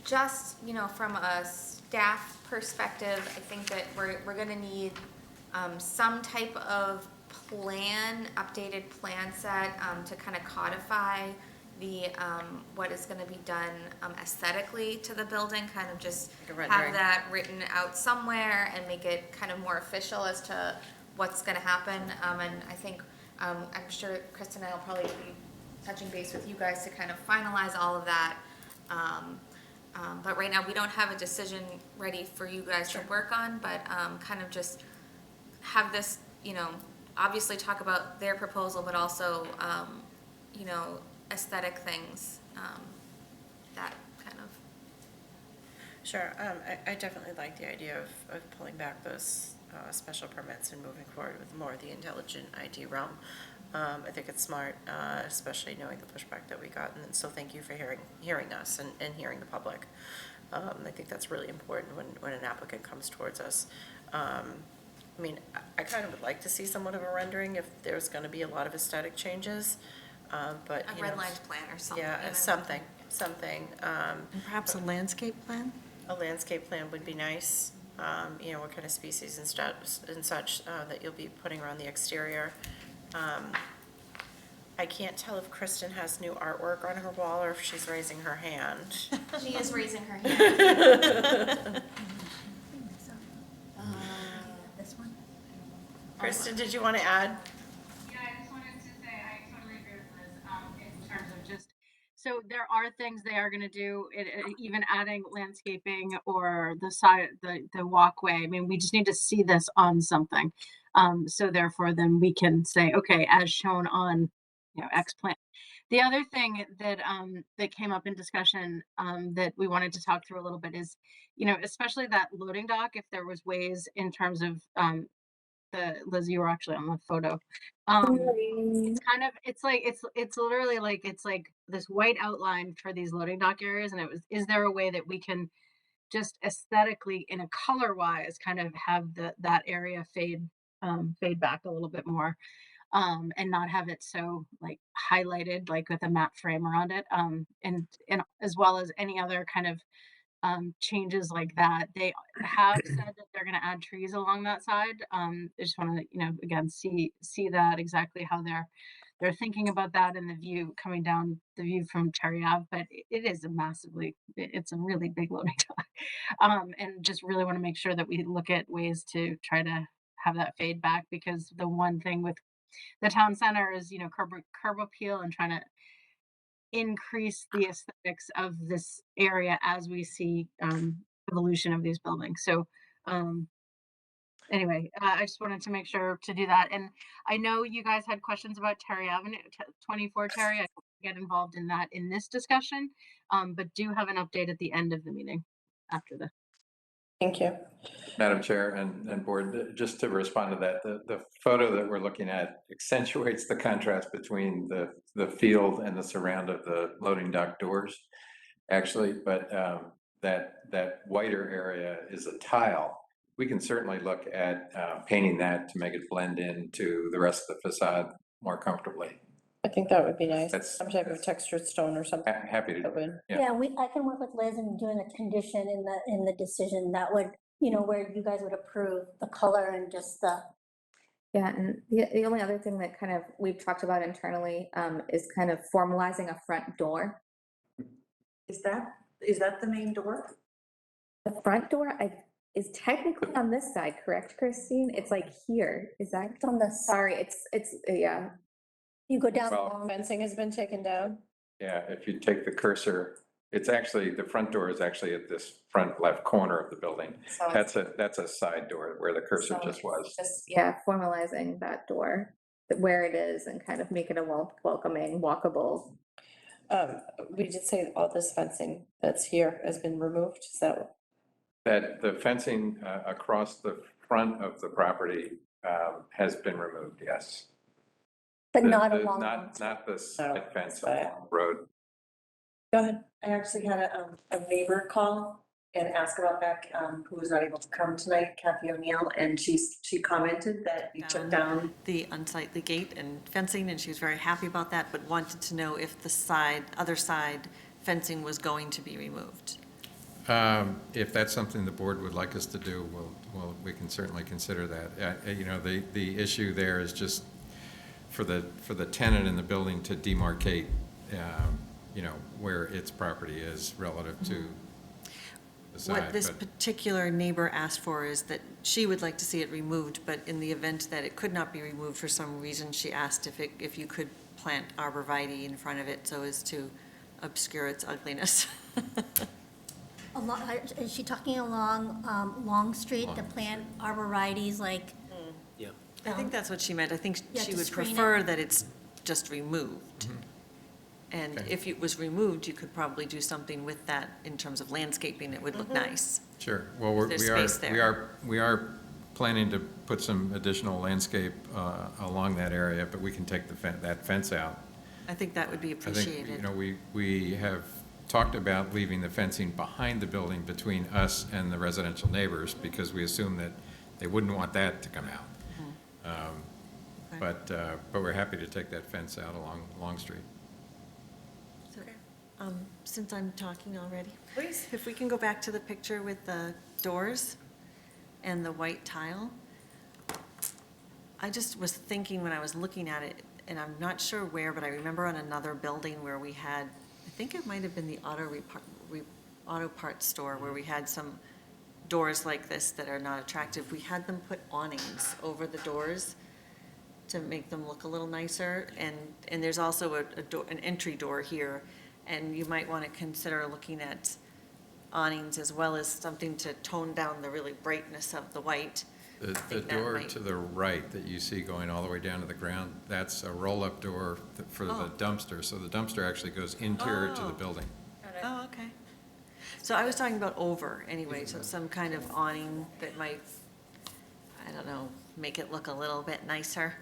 Just, from a staff perspective, I think that we're gonna need some type of updated plan set to kind of codify the what is gonna be done aesthetically to the building, kind of just have that written out somewhere and make it kind of more official as to what's gonna happen. And I think, I'm sure Kristen and I will probably be touching base with you guys to kind of finalize all of that. But right now, we don't have a decision ready for you guys to work on, but kind of just have this, obviously talk about their proposal, but also, aesthetic things, that kind of. Sure. I definitely like the idea of pulling back those special permits and moving forward with more of the intelligent ID realm. I think it's smart, especially knowing the pushback that we got, and so thank you for hearing us and hearing the public. I think that's really important when an applicant comes towards us. I mean, I kind of would like to see somewhat of a rendering if there's going to be a lot of aesthetic changes, but A redlined plan or something. yeah, something. And perhaps a landscape plan? A landscape plan would be nice. What kind of species and such that you'll be putting around the exterior. I can't tell if Kristen has new artwork on her wall or if she's raising her hand. She is raising her hand. This one? Kristen, did you want to add? Yeah, I just wanted to say I totally agree with Liz in terms of just, so there are things they are going to do, even adding landscaping or the side, the walkway. I mean, we just need to see this on something. So therefore, then we can say, okay, as shown on, X plan. The other thing that that came up in discussion that we wanted to talk through a little bit is, especially that loading dock, if there was ways in terms of Liz, you were actually on the photo. It's kind of, it's literally like, it's like this white outline for these loading dock areas. And is there a way that we can just aesthetically in a color wise kind of have that area fade back a little bit more, and not have it so like highlighted, like with a matte frame around it. And as well as any other kind of changes like that. They have said that they're going to add trees along that side. I just want to, again, see that exactly how they're thinking about that and the view coming down the view from Cherry Ave. But it is it's a really big loading dock. And just really want to make sure that we look at ways to try to have that fade back, because the one thing with the town center is, curb appeal and trying to increase the aesthetics of this area as we see evolution of these buildings. So anyway, I just wanted to make sure to do that. And I know you guys had questions about Terry Avenue, 24 Terry. get involved in that in this discussion, but do have an update at the end of the meeting after this. Thank you. Madam Chair and Board, just to respond to that, the photo that we're looking at accentuates the contrast between the field and the surround of the loading dock doors, actually, but that whiter area is a tile. We can certainly look at painting that to make it blend into the rest of the facade more comfortably. I think that would be nice. That's- Some type of textured stone or something. Happy to That would. Yeah. Yeah, I can work with Liz in doing a condition in the decision that would, where you guys would approve the color and just the. Yeah, and the only other thing that kind of we've talked about internally is kind of formalizing a front door. Is that the main door? The front door is technically on this side, correct, Christine? It's like here. Is that It's on the Sorry, it's yeah. You go down. Well, Fencing has been taken down. yeah, if you take the cursor, it's actually, the front door is actually at this front left corner of the building. So it's That's a side door where the cursor So just was. just, yeah, formalizing that door, where it is and kind of make it a welcoming, walkable. We did say all this fencing that's here has been removed. Is that? That the fencing across the front of the property has been removed, yes. But not The- along. Not the side fence Right. along the road. Go ahead. I actually had a neighbor call and ask about that, who was not able to come tonight, Kathy O'Neill, and she commented that you took down the unsightly gate and fencing, and she was very happy about that, but wanted to know if the other side fencing was going to be removed. If that's something the board would like us to do, we can certainly consider that. The issue there is just for the tenant in the building to demarcate, where its property is relative to the side. What this particular neighbor asked for is that she would like to see it removed, but in the event that it could not be removed for some reason, she asked if you could plant arborvitae in front of it so as to obscure its ugliness. Is she talking along Long Street, the plant arborvitae's like? Yeah. I think that's what she meant. I think Yeah, she to would screen it. prefer that it's just removed. Mm-hmm. And Okay. if it was removed, you could probably do something with that in terms of landscaping that would look nice. Sure. Well, There's space there. we are planning to put some additional landscape along that area, but we can take that fence out. I think that would be I think, appreciated. we have talked about leaving the fencing behind the building between us and the residential neighbors because we assume that they wouldn't want that to come out. Okay. But we're happy to take that fence out along Long Street. So, since I'm talking already, please, if we can go back to the picture with the doors and the white tile. I just was thinking when I was looking at it, and I'm not sure where, but I remember on another building where we had, I think it might have been the auto parts store where we had some doors like this that are not attractive. We had them put awnings over the doors to make them look a little nicer. And there's also an entry door here. And you might want to consider looking at awnings as well as something to tone down the really brightness of the white. The think that door might- to the right that you see going all the way down to the ground, that's a roll-up door for the Oh. dumpster. So the dumpster actually goes interior to the Oh. building. Oh, okay. So I was talking about over, anyway, so some kind of awning that might, I don't know, make it look a little bit nicer.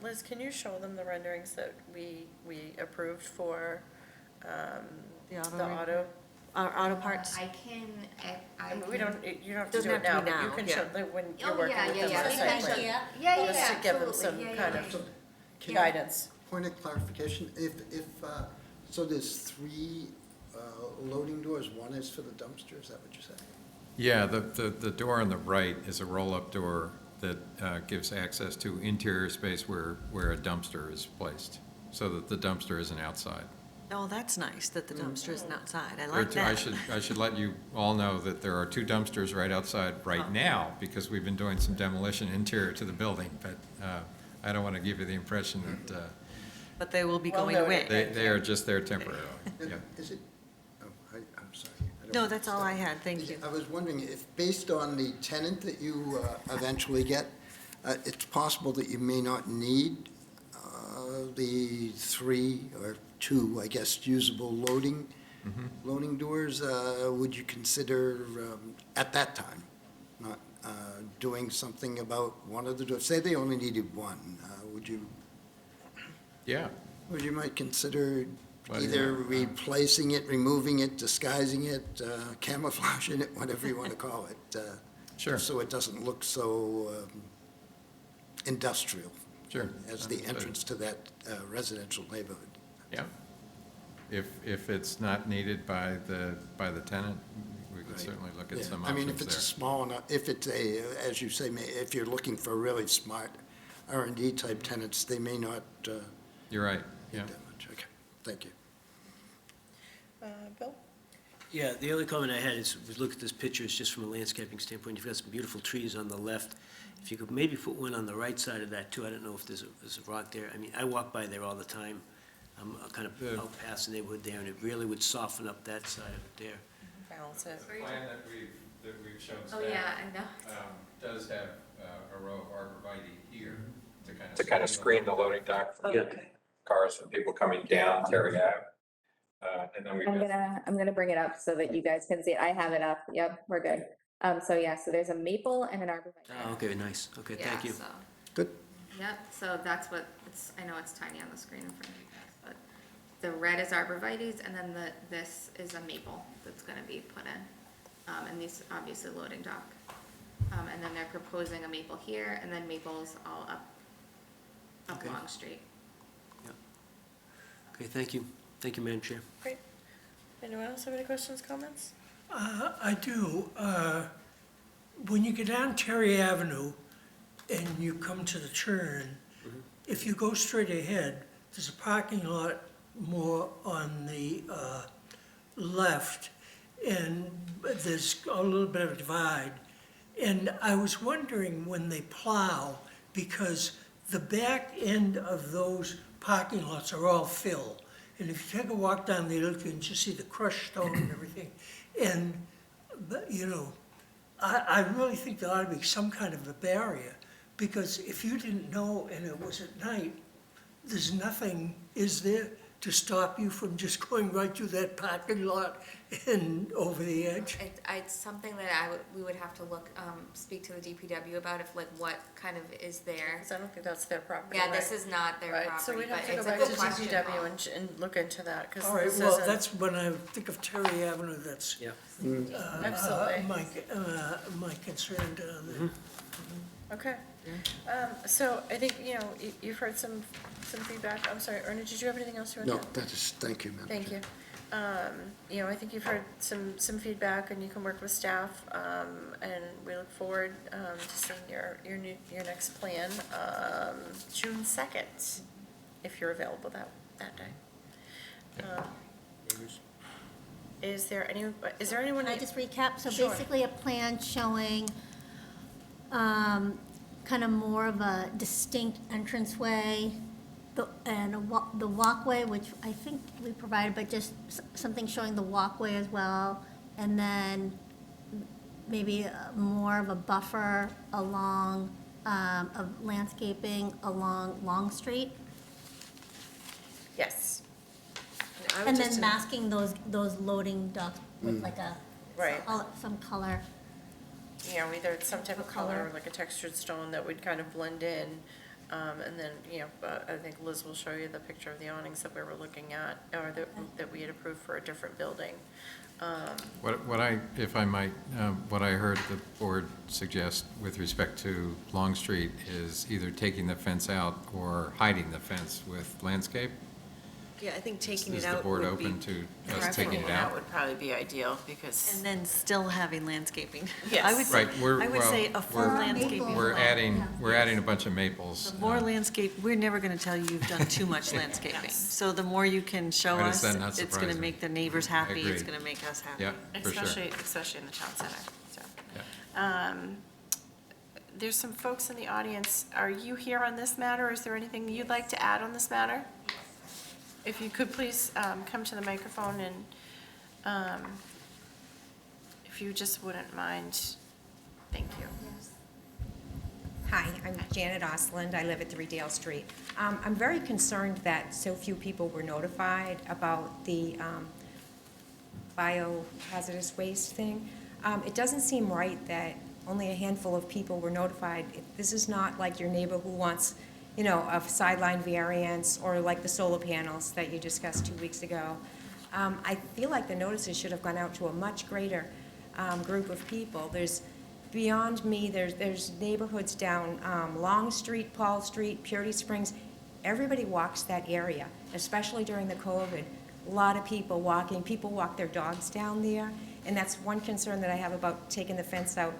Liz, can you show them the renderings that we approved for The the auto? Auto parts? I can, I mean, we don't, you don't have to Doesn't do it have now, to be but you now, can yeah. show them when you're Oh, working yeah, with yeah, them on the yeah. site Same plan. idea. Yeah, Just to give them some absolutely. kind of So, can I- guidance. Point of clarification, so there's three loading doors, one is for the dumpster, is that what you said? Yeah, the door on the right is a roll-up door that gives access to interior space where a dumpster is placed, so that the dumpster isn't outside. Oh, that's nice, that the dumpster isn't outside. I Or like that. I should let you all know that there are two dumpsters right outside right now, because we've been doing some demolition interior to the building, but I don't want to give you the impression that But they will be Well going noted. away. they are just there temporarily. Yeah. Is it, I'm sorry. I don't No, want that's to all stop. I had, thank you. I was wondering if, based on the tenant that you eventually get, it's possible that you may not need the 3 or 2, I guess, usable loading doors, would you consider, at that time, not doing something about one of the doors? Say they only needed one, would you might consider either replacing it, removing it, disguising it, camouflaging it, whatever you want to call it? Sure. So it doesn't look so industrial. Sure. As the entrance to that residential neighborhood. Yeah. If it's not needed by the tenant, we could certainly look at Yeah. some I mean, options if it's a there. small enough, if it's as you say, if you're looking for really smart R&D type tenants, they may not You're right, need yeah. that much. Okay, thank you. Bill? Yeah, the only comment I had is, we look at this picture, it's just from a landscaping standpoint, you've got some beautiful trees on the left. If you could maybe put one on the right side of that too, I don't know if there's a rock there. I mean, I walk by there all the time. I'm kind of out past the neighborhood there, and it really would soften up that side of it there. Balance it. The plan that we've shown Oh, yeah, I know. does have a row of arborvitae here To kind of screen the loading dock from cars and people coming down Terry Ave. And then we've got I'm gonna bring it up so that you guys can see it. I have it up. Yep, we're good. So there's a maple and an arborvitae. Oh, okay, nice. Okay, thank you. So, Good. yep, so that's what it's, I know it's tiny on the screen in front of you guys, but the red is arborvitae's and then this is a maple that's gonna be put in. And these obviously loading dock. And then they're proposing a maple here and then maples all up Okay. Long Street. Okay, thank you. Thank you, Madam Chair. Great. Anyone else have any questions, comments? I do. When you get down Terry Avenue and you come to the turn, if you go straight ahead, there's a parking lot more on the left, and there's a little bit of a divide. And I was wondering when they plow, because the back end of those parking lots are all fill. And if you take a walk down there, you can just see the crushed stone and everything. And, I really think there ought to be some kind of a barrier, because if you didn't know and it was at night, there's nothing, is there, to stop you from just going right through that parking lot and over the edge? It's something that we would have to speak to the DPW about what kind of is there. Because I don't think that's their property. Yeah, this is not their Right, so property, we'd have but to go it's a back good to question. DPW and look into that, because All right, this well, isn't. that's when I think of Terry Avenue, that's Yeah. Absolutely. my concern down there. Okay. So I think, you've heard some feedback. I'm sorry, Ernie, did you have anything else you No, wanted to? thank you, Madam Thank Chair. you. I think you've heard some feedback, and you can work with staff, and we look forward to seeing your next plan, June 2nd, if you're available that day. Is there anyone? Can I just recap? So Sure. basically a plan showing kind of more of a distinct entranceway, the walkway, which I think we provided, but just something showing the walkway as well, and then maybe more of a buffer along, of landscaping along Long Street, Yes. I would and just- then masking those loading docks with like a, Right. some color. Either some type of color, Color. or like a textured stone that would kind of blend in. And then, I think Liz will show you the picture of the awnings that we were looking at, or that we had approved for a different building. If I might, what I heard the board suggest with respect to Long Street is either taking the fence out or hiding the fence with landscape. Yeah, I think taking it Is the out board would be open to us taking it That out? would probably be ideal, because. And then still having landscaping. Yes. I would say, Right, we're, I would say a full we're- landscaping. We're plan. adding a bunch of maples. The more landscape, we're never gonna tell you you've done too much landscaping. Yes. So the more you can show Right, is us, that not it's gonna surprising? make the neighbors happy, it's agree. gonna make us happy. Yeah, for sure. Especially in the town center, so. Yeah. There's some folks in the audience. Are you here on this matter? Is there anything you'd like to add on this matter? If you could please come to the microphone, and if you just wouldn't mind, thank you. Hi, I'm Janet Osland. I live at 3 Dale Street. I'm very concerned that so few people were notified about the biohazardous waste thing. It doesn't seem right that only a handful of people were notified. This is not like your neighbor who wants, a sideline variance, or like the solar panels that you discussed 2 weeks ago. I feel like the notices should have gone out to a much greater group of people. Beyond me, there's neighborhoods down Long Street, Paul Street, Purity Springs. Everybody walks that area, especially during the COVID. A lot of people walking. People walk their dogs down there, and that's one concern that I have about taking the fence out.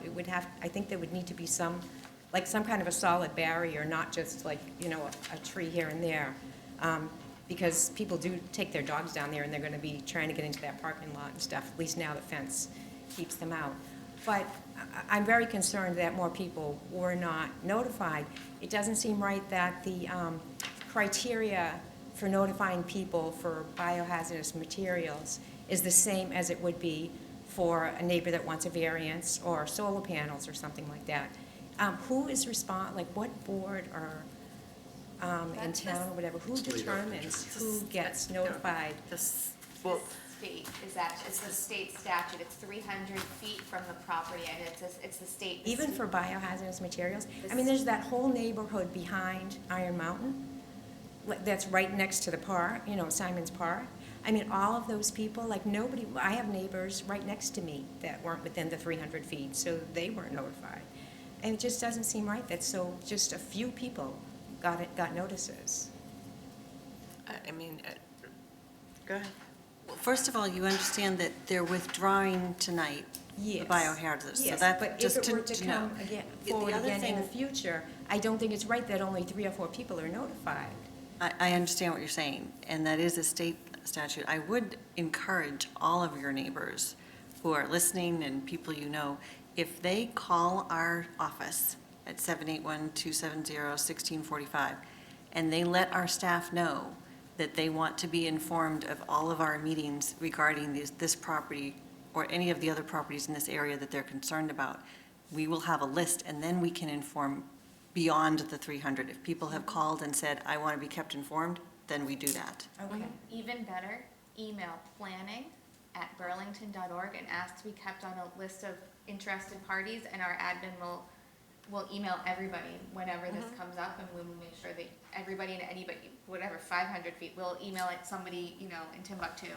I think there would need to be some kind of a solid barrier, not just like, a tree here and there. Because people do take their dogs down there, and they're gonna be trying to get into that parking lot and stuff. At least now the fence keeps them out. But I'm very concerned that more people were not notified. It doesn't seem right that the criteria for notifying people for biohazardous materials is the same as it would be for a neighbor that wants a variance or solar panels or something like that. Who is what board or in town or whatever, who determines who gets notified? State it's the state statute. It's 300 feet from the property, and it's the state. Even for biohazardous materials? I mean, there's that whole neighborhood behind Iron Mountain that's right next to the park, Simon's Park. I mean, all of those people, I have neighbors right next to me that weren't within the 300 feet, so they weren't notified. And it just doesn't seem right that just a few people got notices. Go ahead. Well, first of all, you understand that they're withdrawing tonight, the Yes. biohazardous, so Yes, that, but just if it were to to know. come The forward other again in the thing- future, I don't think it's right that only 3 or 4 people are notified. I understand what you're saying, and that is a state statute. I would encourage all of your neighbors who are listening and people if they call our office at 781-270-1645, and they let our staff know that they want to be informed of all of our meetings regarding this property or any of the other properties in this area that they're concerned about, we will have a list, and then we can inform beyond the 300. If people have called and said, I want to be kept informed, then we do that. Okay. Even better, email planning@burlington.org and ask to be kept on a list of interested parties, and our admin will email everybody whenever this comes up, and we will make sure that everybody and anybody, whatever, 500 feet, we'll email it somebody, in Timbuktu.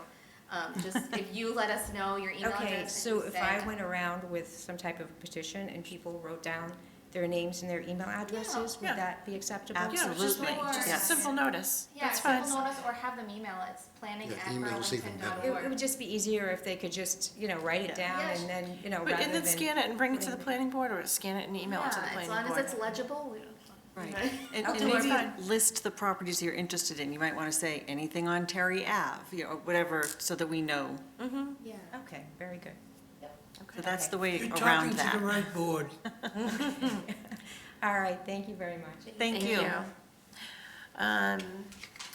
Just if you let us know your email address. Okay, and so you if say- I went around with some type of petition and people wrote down their names and their email addresses, would Yeah. that be acceptable? Absolutely. Just a Yes. simple notice. Yeah, That's fine. simple notice, or have them email it. It's email's even better. It would just be easier if they could just, write it down Yeah. and then, But, rather and than. then scan it and bring it to the planning board, or scan it and email it to the Yeah, as planning long board. as it's legible, we don't. Right. Okay. And Okay, maybe fine. list the properties you're interested in. You might want to say anything on Terry Ave, whatever, so that we know. Yeah. Okay, very good. So that's the way You're around talking to that. the right board. All right, thank you very much. Thank you.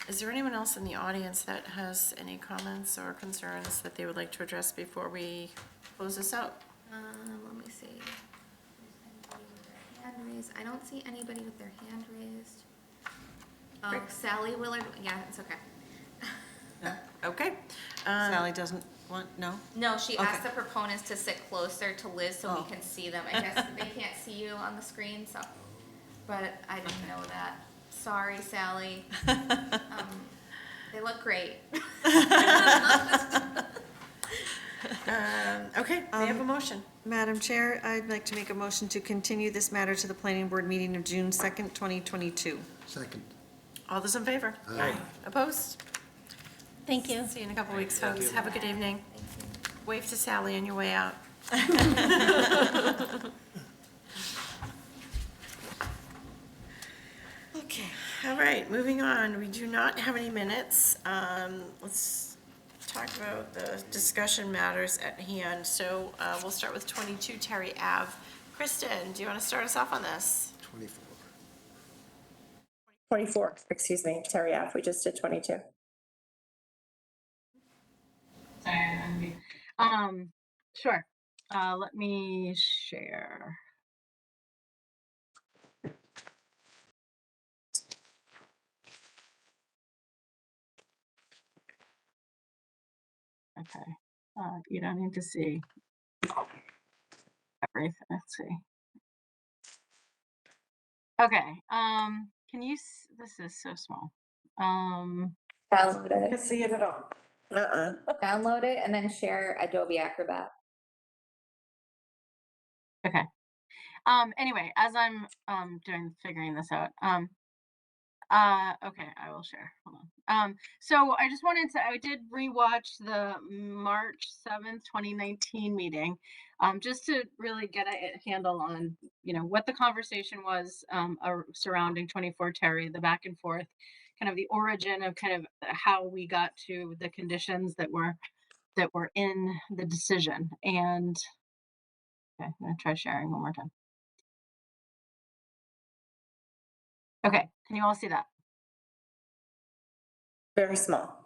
Is there anyone else in the audience that has any comments or concerns that they would like to address before we close this out? Let me see. Hand raised. I don't see anybody with their hand raised. Oh, Sally Willard. Yeah, it's okay. Okay. Sally doesn't want, no? No, she Okay. asked the proponents to sit closer to Liz so Oh. we can see them. I guess they can't see you on the screen, so, but I didn't know that. Sorry, Sally. They look great. Okay, we have a motion. Madam Chair, I'd like to make a motion to continue this matter to the planning board meeting of June 2nd, 2022. Second. All those in favor? Aye. Opposed? Thank you. See you in a couple weeks, folks. Have a good evening. Wave to Sally on your way out. Okay. All right, moving on. We do not have any minutes. Let's talk about the discussion matters at hand. So we'll start with 22 Terry Ave. Kristen, do you want to start us off on this? 24. 24, excuse me, Terry Ave, we just did 22. Sorry, sure. Let me share. Okay, you don't need to see everything, let's see. Okay, can you, this is so small. Download it. see it at all. Download it and then share Adobe Acrobat. Okay. Anyway, as I'm figuring this out, okay, I will share. Hold on. So I just wanted to, I did rewatch the March 7th, 2019 meeting, just to really get a handle on, what the conversation was surrounding 24 Terry, the back and forth, kind of the origin of kind of how we got to the conditions that were in the decision. And okay, I'm gonna try sharing one more time. Okay, can you all see that? Very small.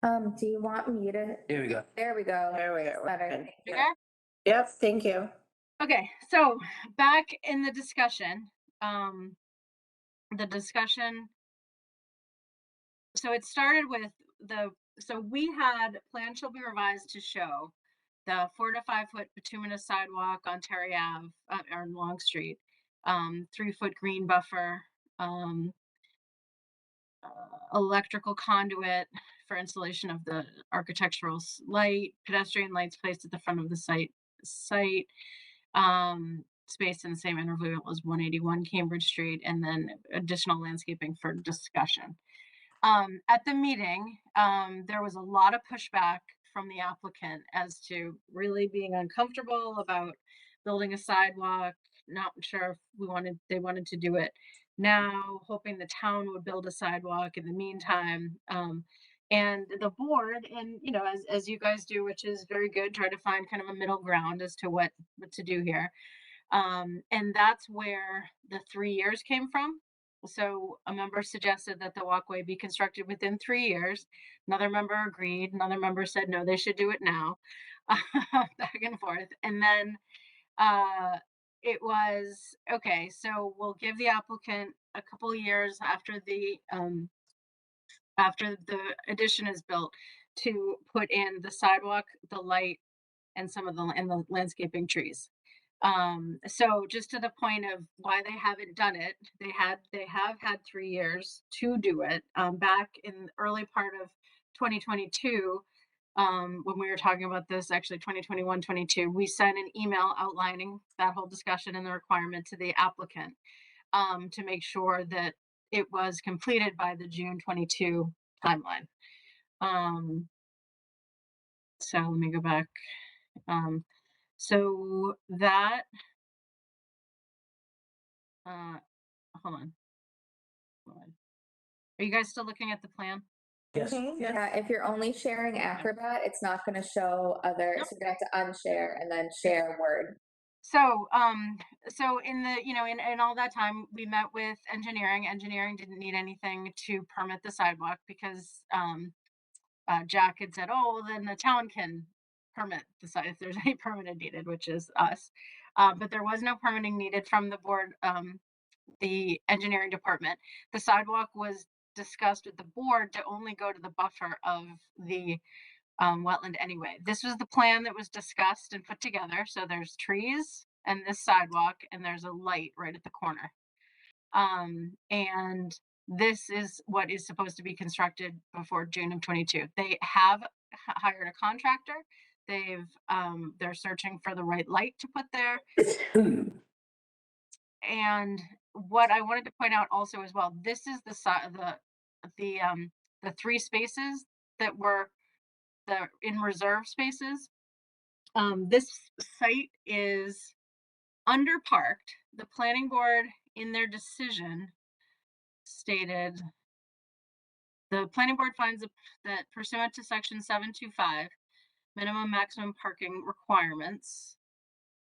Do you want me to? There we go. There we go. There we go. Better. Okay. You there? Yep, thank you. Okay, so back in the discussion, so it started with so we had plan shall be revised to show the 4 to 5 foot bituminous sidewalk on Terry Ave, on Long Street, 3-foot green buffer, electrical conduit for installation of the architectural light, pedestrian lights placed at the front of the site, spaced in the same interval as 181 Cambridge Street, and then additional landscaping for discussion. At the meeting, there was a lot of pushback from the applicant as to really being uncomfortable about building a sidewalk, not sure if they wanted to do it now, hoping the town would build a sidewalk in the meantime. And the board, and as you guys do, which is very good, try to find kind of a middle ground as to what to do here. And that's where the 3 years came from. So a member suggested that the walkway be constructed within 3 years. Another member agreed. Another member said, no, they should do it now. Back and forth. And then it was, okay, so we'll give the applicant a couple of years after the addition is built to put in the sidewalk, the light, and some of the landscaping trees. So just to the point of why they haven't done it, they have had 3 years to do it. Back in the early part of 2022, when we were talking about this, actually 2021, 22, we sent an email outlining that whole discussion and the requirement to the applicant, to make sure that it was completed by the June 22 timeline. So let me go back. So that, hold on. Are you guys still looking at the plan? Yes. Yeah, if you're only sharing Acrobat, it's not going to show other, so you're going to have to unshare and then share Word. So, so in the, in all that time, we met with engineering. Engineering didn't need anything to permit the sidewalk because Jack had said, oh, well, then the town can permit the site if there's any permit needed, which is us. But there was no permitting needed from the board, the engineering department. The sidewalk was discussed with the board to only go to the buffer of the wetland anyway. This was the plan that was discussed and put together. So there's trees and this sidewalk, and there's a light right at the corner. And this is what is supposed to be constructed before June of 22. They have hired a contractor. They're searching for the right light to put there. And what I wanted to point out also as well, this is the 3 spaces that were in reserve spaces. This site is underparked. The planning board in their decision stated, the planning board finds that pursuant to section 725, minimum maximum parking requirements,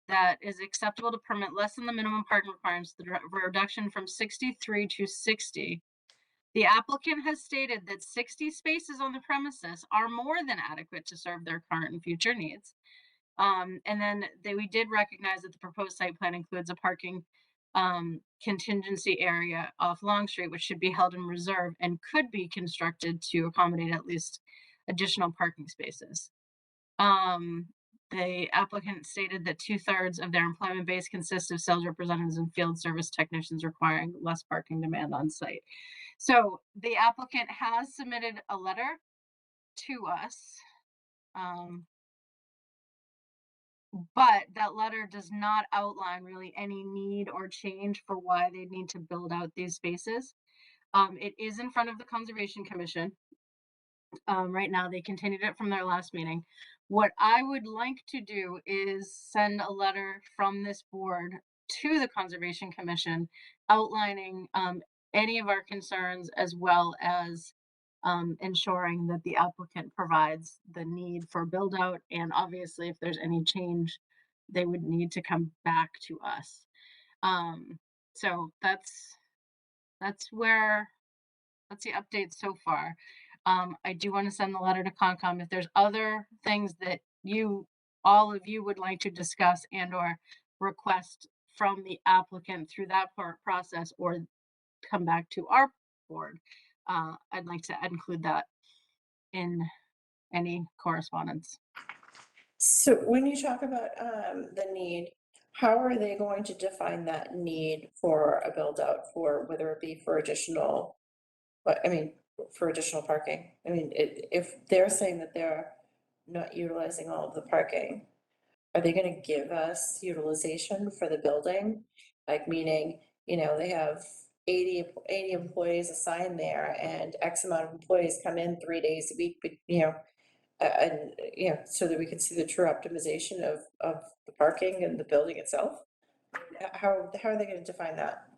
that is acceptable to permit less than the minimum parking requirements, the reduction from 63 to 60. The applicant has stated that 60 spaces on the premises are more than adequate to serve their current and future needs. And then we did recognize that the proposed site plan includes a parking contingency area off Long Street, which should be held in reserve and could be constructed to accommodate at least additional parking spaces. The applicant stated that 2/3 of their employment base consists of sales representatives and field service technicians, requiring less parking demand on site. So the applicant has submitted a letter to us. But that letter does not outline really any need or change for why they need to build out these spaces. It is in front of the Conservation Commission. Right now, they continued it from their last meeting. What I would like to do is send a letter from this board to the Conservation Commission outlining any of our concerns, as well as ensuring that the applicant provides the need for build out. And obviously, if there's any change, they would need to come back to us. So that's where that's the update so far. I do want to send the letter to Concom. If there's other things that all of you would like to discuss and or request from the applicant through that process, or come back to our board, I'd like to include that in any correspondence. So when you talk about the need, how are they going to define that need for a build out, for whether it be for additional, for additional parking? I mean, if they're saying that they're not utilizing all of the parking, are they gonna give us utilization for the building? Like, meaning, they have 80 employees assigned there, and X amount of employees come in 3 days a week, but, so that we can see the true optimization of the parking and the building itself? How are they gonna define that?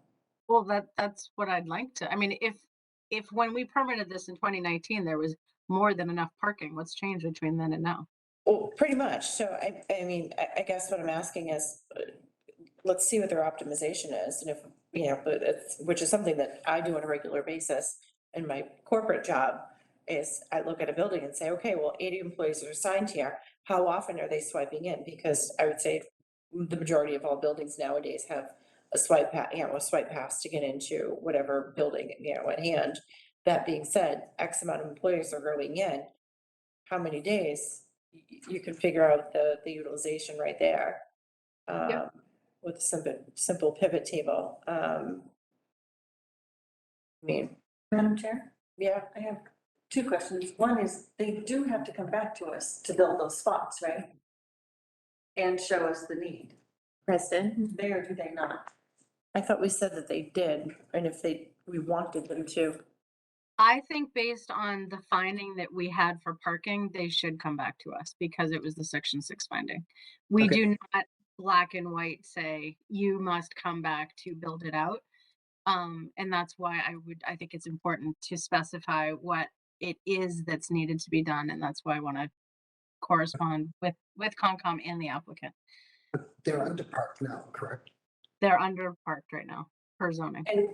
Well, that's what I'd like to. I mean, if when we permitted this in 2019, there was more than enough parking, what's changed between then and now? Well, pretty much. So I guess what I'm asking is, let's see what their optimization is, and if, but which is something that I do on a regular basis in my corporate job, is I look at a building and say, okay, well, 80 employees are assigned here. How often are they swiping in? Because I would say the majority of all buildings nowadays have a swipe pass to get into whatever building, at hand. That being said, X amount of employees are going in. How many days? You can figure out the utilization right there. Yep. With a simple pivot table. Madam Chair, Yeah, I have two questions. One is, they do have to come back to us to build those spots, right? And show us the need. Kristen, They or do they not? I thought we said that they did, and if we wanted them to. I think based on the finding that we had for parking, they should come back to us because it was the Section 6 finding. We Okay. do not black and white say, you must come back to build it out. And that's why I think it's important to specify what it is that's needed to be done. And that's why I want to correspond with Concom and the applicant. They're under parked now, correct? They're under parked right now per zoning. And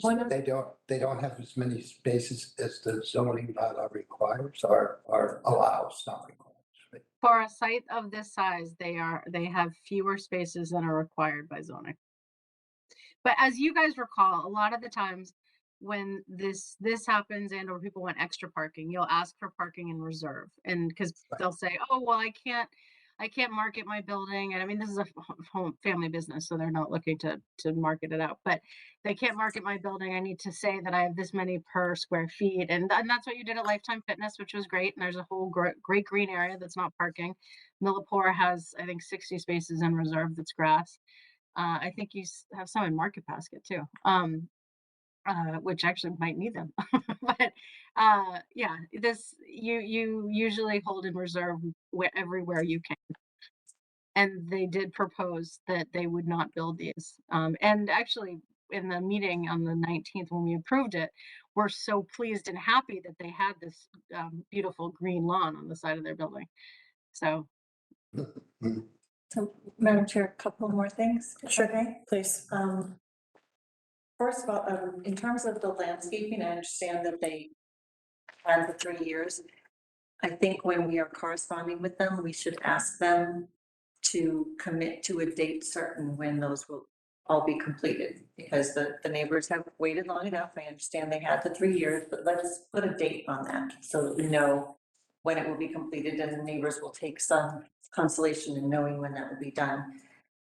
one of, They don't have as many spaces as the zoning bylaw requires or allows, not requires. Right? For a site of this size, they have fewer spaces than are required by zoning. But as you guys recall, a lot of the times when this happens and or people want extra parking, you'll ask for parking in reserve. And because they'll say, oh, well, I can't market my building. And I mean, this is a home family business, so they're not looking to market it out, but they can't market my building. I need to say that I have this many per square feet. And that's what you did at Lifetime Fitness, which was great. And there's a whole great green area that's not parking. Millipore has, I think, 60 spaces in reserve that's grass. I think you have some in Market Basket too, which actually might need them. But yeah, you usually hold in reserve everywhere you can. And they did propose that they would not build these. And actually, in the meeting on the 19th, when we approved it, we're so pleased and happy that they had this beautiful green lawn on the side of their building. So. So, Madam Chair, a couple more things, if I may? please. First of all, in terms of the landscaping, I understand that they plan for 3 years. I think when we are corresponding with them, we should ask them to commit to a date certain when those will all be completed, because the neighbors have waited long enough. I understand they had the 3 years, but let's put a date on that so that we know when it will be completed, and the neighbors will take some consolation in knowing when that will be done.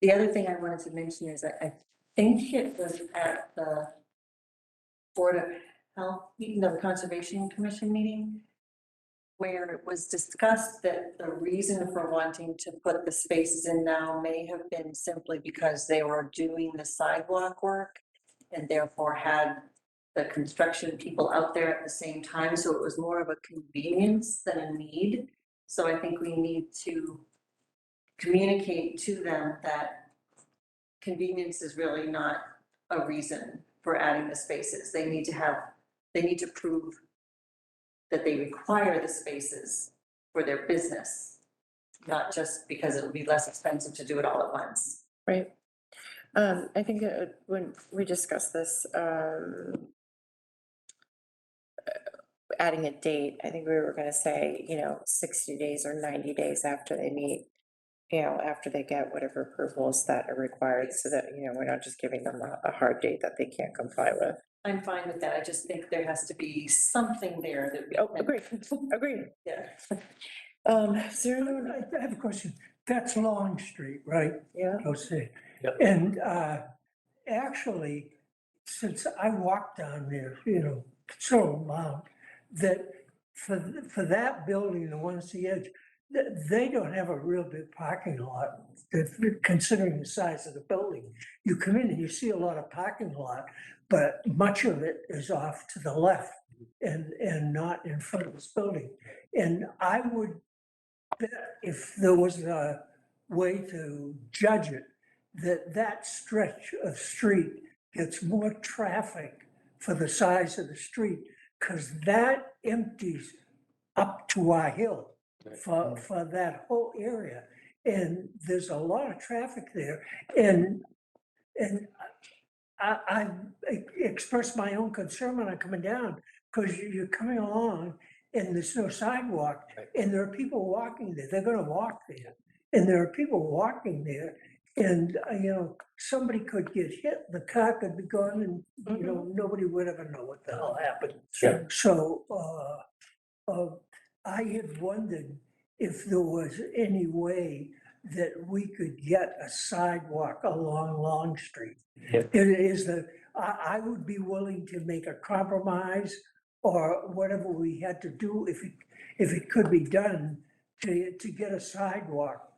The other thing I wanted to mention is that I think it was at the Board of Health, the Conservation Commission meeting, where it was discussed that the reason for wanting to put the spaces in now may have been simply because they were doing the sidewalk work and therefore had the construction people out there at the same time, so it was more of a convenience than a need. So I think we need to communicate to them that convenience is really not a reason for adding the spaces. They need to prove that they require the spaces for their business, not just because it'll be less expensive to do it all at once. Right. I think when we discussed this, adding a date, I think we were gonna say, 60 days or 90 days after they meet, after they get whatever approvals that are required, so that, we're not just giving them a hard date that they can't comply with. I'm fine with that. I just think there has to be something there that. Oh, agree, agree. Yeah. Zero, I have a question. That's Long Street, right? yeah. Jose. Yep. And actually, since I walked down there, considerable amount, that for that building, the one at the edge, they don't have a real big parking lot, considering the size of the building. You come in and you see a lot of parking lot, but much of it is off to the left and not in front of this building. And I would bet if there was a way to judge it, that stretch of street gets more traffic for the size of the street, because that empties up to our hill for that whole area. And there's a lot of traffic there. And I expressed my own concern when I'm coming down, because you're coming along and there's no sidewalk, and there are people walking there. They're gonna walk there, and there are people walking there. And, somebody could get hit, the car could be gone, and, nobody would ever know what the hell happened. Sure. So, I had wondered if there was any way that we could get a sidewalk along Long Street. Yep. I would be willing to make a compromise or whatever we had to do if it could be done to get a sidewalk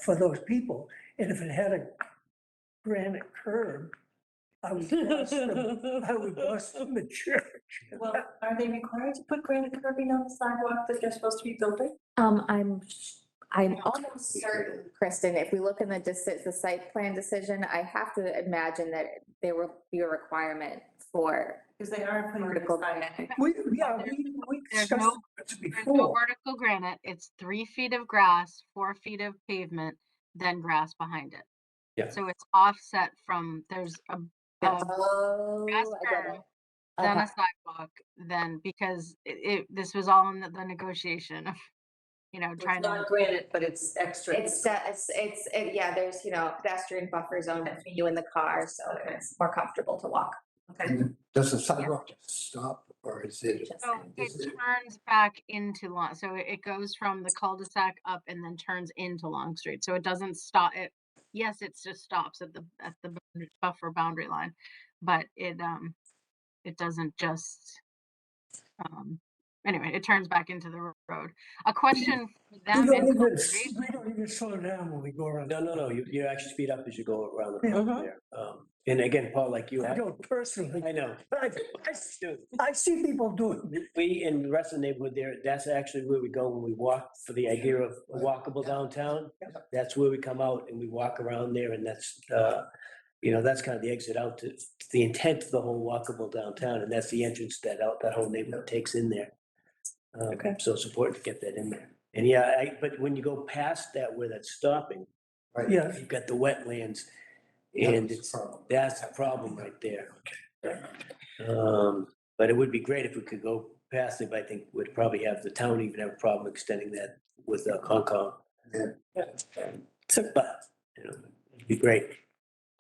for those people. And if it had a granite curb, I would bust them at church. Well, are they required to put granite curbing on the sidewalk that they're supposed to be building? I'm almost certain, Kristen, if we look in the site plan decision, I have to imagine that there will be a requirement for Because they are putting vertical granite. granite. We There's discussed no- this There's no before. vertical granite. It's 3 feet of grass, 4 feet of pavement, then grass behind it. Yeah. So it's offset from, there's a Oh, grass I get curb, it. then a Okay. sidewalk, then, because this was all in the negotiation of, It's trying to. not granite, but it's extra. Yeah, there's, pedestrian buffer zone between you and the car, so it's more comfortable to walk. Okay. Does the sidewalk stop, or is it? So it turns back into Long, so it goes from the cul-de-sac up and then turns into Long Street. So it doesn't stop, yes, it just stops at the buffer boundary line, but it doesn't just, anyway, it turns back into the road. A question for them in conservation. We don't even slow down when we go around. No, you actually speed up as you go around the Yeah. corner there. And again, Paul, like you I have, don't personally. I know. I see people doing it. We, in the rest of the neighborhood there, that's actually where we go when we walk for the idea of a walkable downtown. That's where we come out and we walk around there, and that's, that's kind of the exit out to the intent of the whole walkable downtown, and that's the entrance that whole neighborhood takes in there. Okay. So it's important to get that in there. And yeah, but when you go past that where that's stopping, Right. Yeah, you've got the wetlands, and that's a problem right there. But it would be great if we could go past it, but I think we'd probably have the town even have a problem extending that with Concom. Yeah. So, but, it'd be great.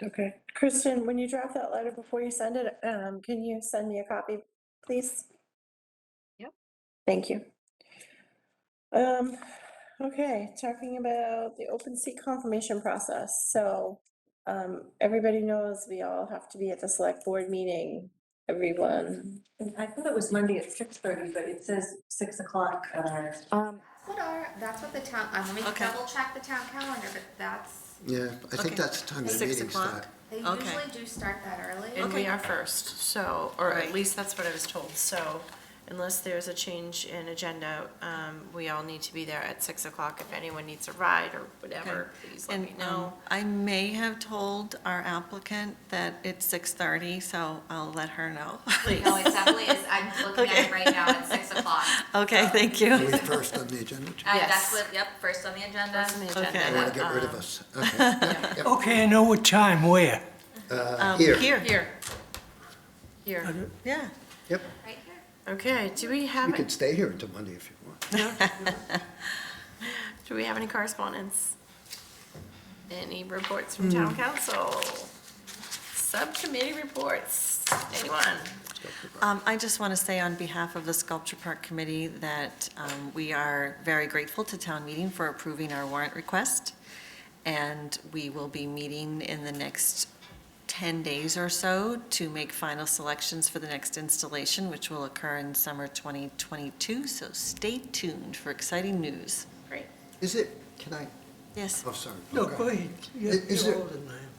Okay. Kristen, when you draft that letter before you send it, can you send me a copy, please? Yep. Thank you. Okay, talking about the open seat confirmation process. So, everybody knows we all have to be at the select board meeting, everyone. I thought it was Monday at 6:30, but it says 6 o'clock on our. That's what the town, let me Okay. double check the town calendar, but that's, Yeah, I think Okay. that's the time the 6 meetings o'clock? start. they Okay. usually do start that early. And we Okay. are first, so, or Right. at least that's what I was told. So unless there's a change in agenda, we all need to be there at 6 o'clock. If anyone needs a ride or whatever, please let And me know. I may have told our applicant that it's 6:30, so I'll let her know. No, it definitely is, I'm looking at it right now at 6 o'clock. Okay, thank you. Are we first on the agenda? Yes. That's what, yep, first on the agenda. That's on the agenda. Okay. They want to get rid of us. Okay. Yeah, yep. Okay, I know what time, where? Here. Here. Here. Yeah. Yep. Right here. Okay, do we You have, could stay here until Monday if you want. do we have any correspondence? Any reports from town council? Subcommittee reports? Anyone? I just want to say on behalf of the Sculpture Park Committee that we are very grateful to town meeting for approving our warrant request. And we will be meeting in the next 10 days or so to make final selections for the next installation, which will occur in summer 2022. So stay tuned for exciting news. Great. Is it, can I, Yes. oh, sorry. No, Okay. go ahead. Is You're there- older than I am.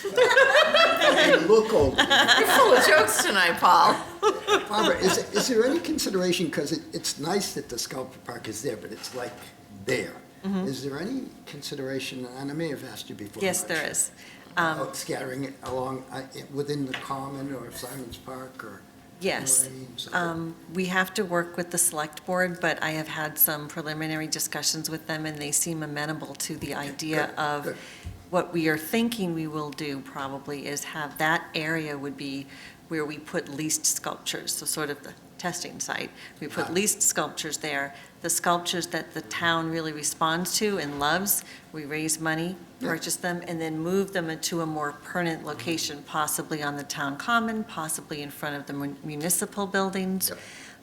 You look old. You're full of jokes tonight, Paul. Barbara, is there any consideration, because it's nice that the sculpture park is there, but it's like there. Is there any consideration, and I may have asked you before. Yes, I'm not there sure, is. about scattering it along, within the common or Simon's Park or? Yes. You know what I mean? So- We have to work with the select board, but I have had some preliminary discussions with them, and they seem amenable to the idea Good, of good. what we are thinking we will do probably is have that area would be where we put least sculptures, so sort of the testing site. We put Ah. least sculptures there. The sculptures that the town really responds to and loves, we raise money, Yeah. purchase them, and then move them into a more permanent location, possibly on the town common, possibly in front of the municipal buildings.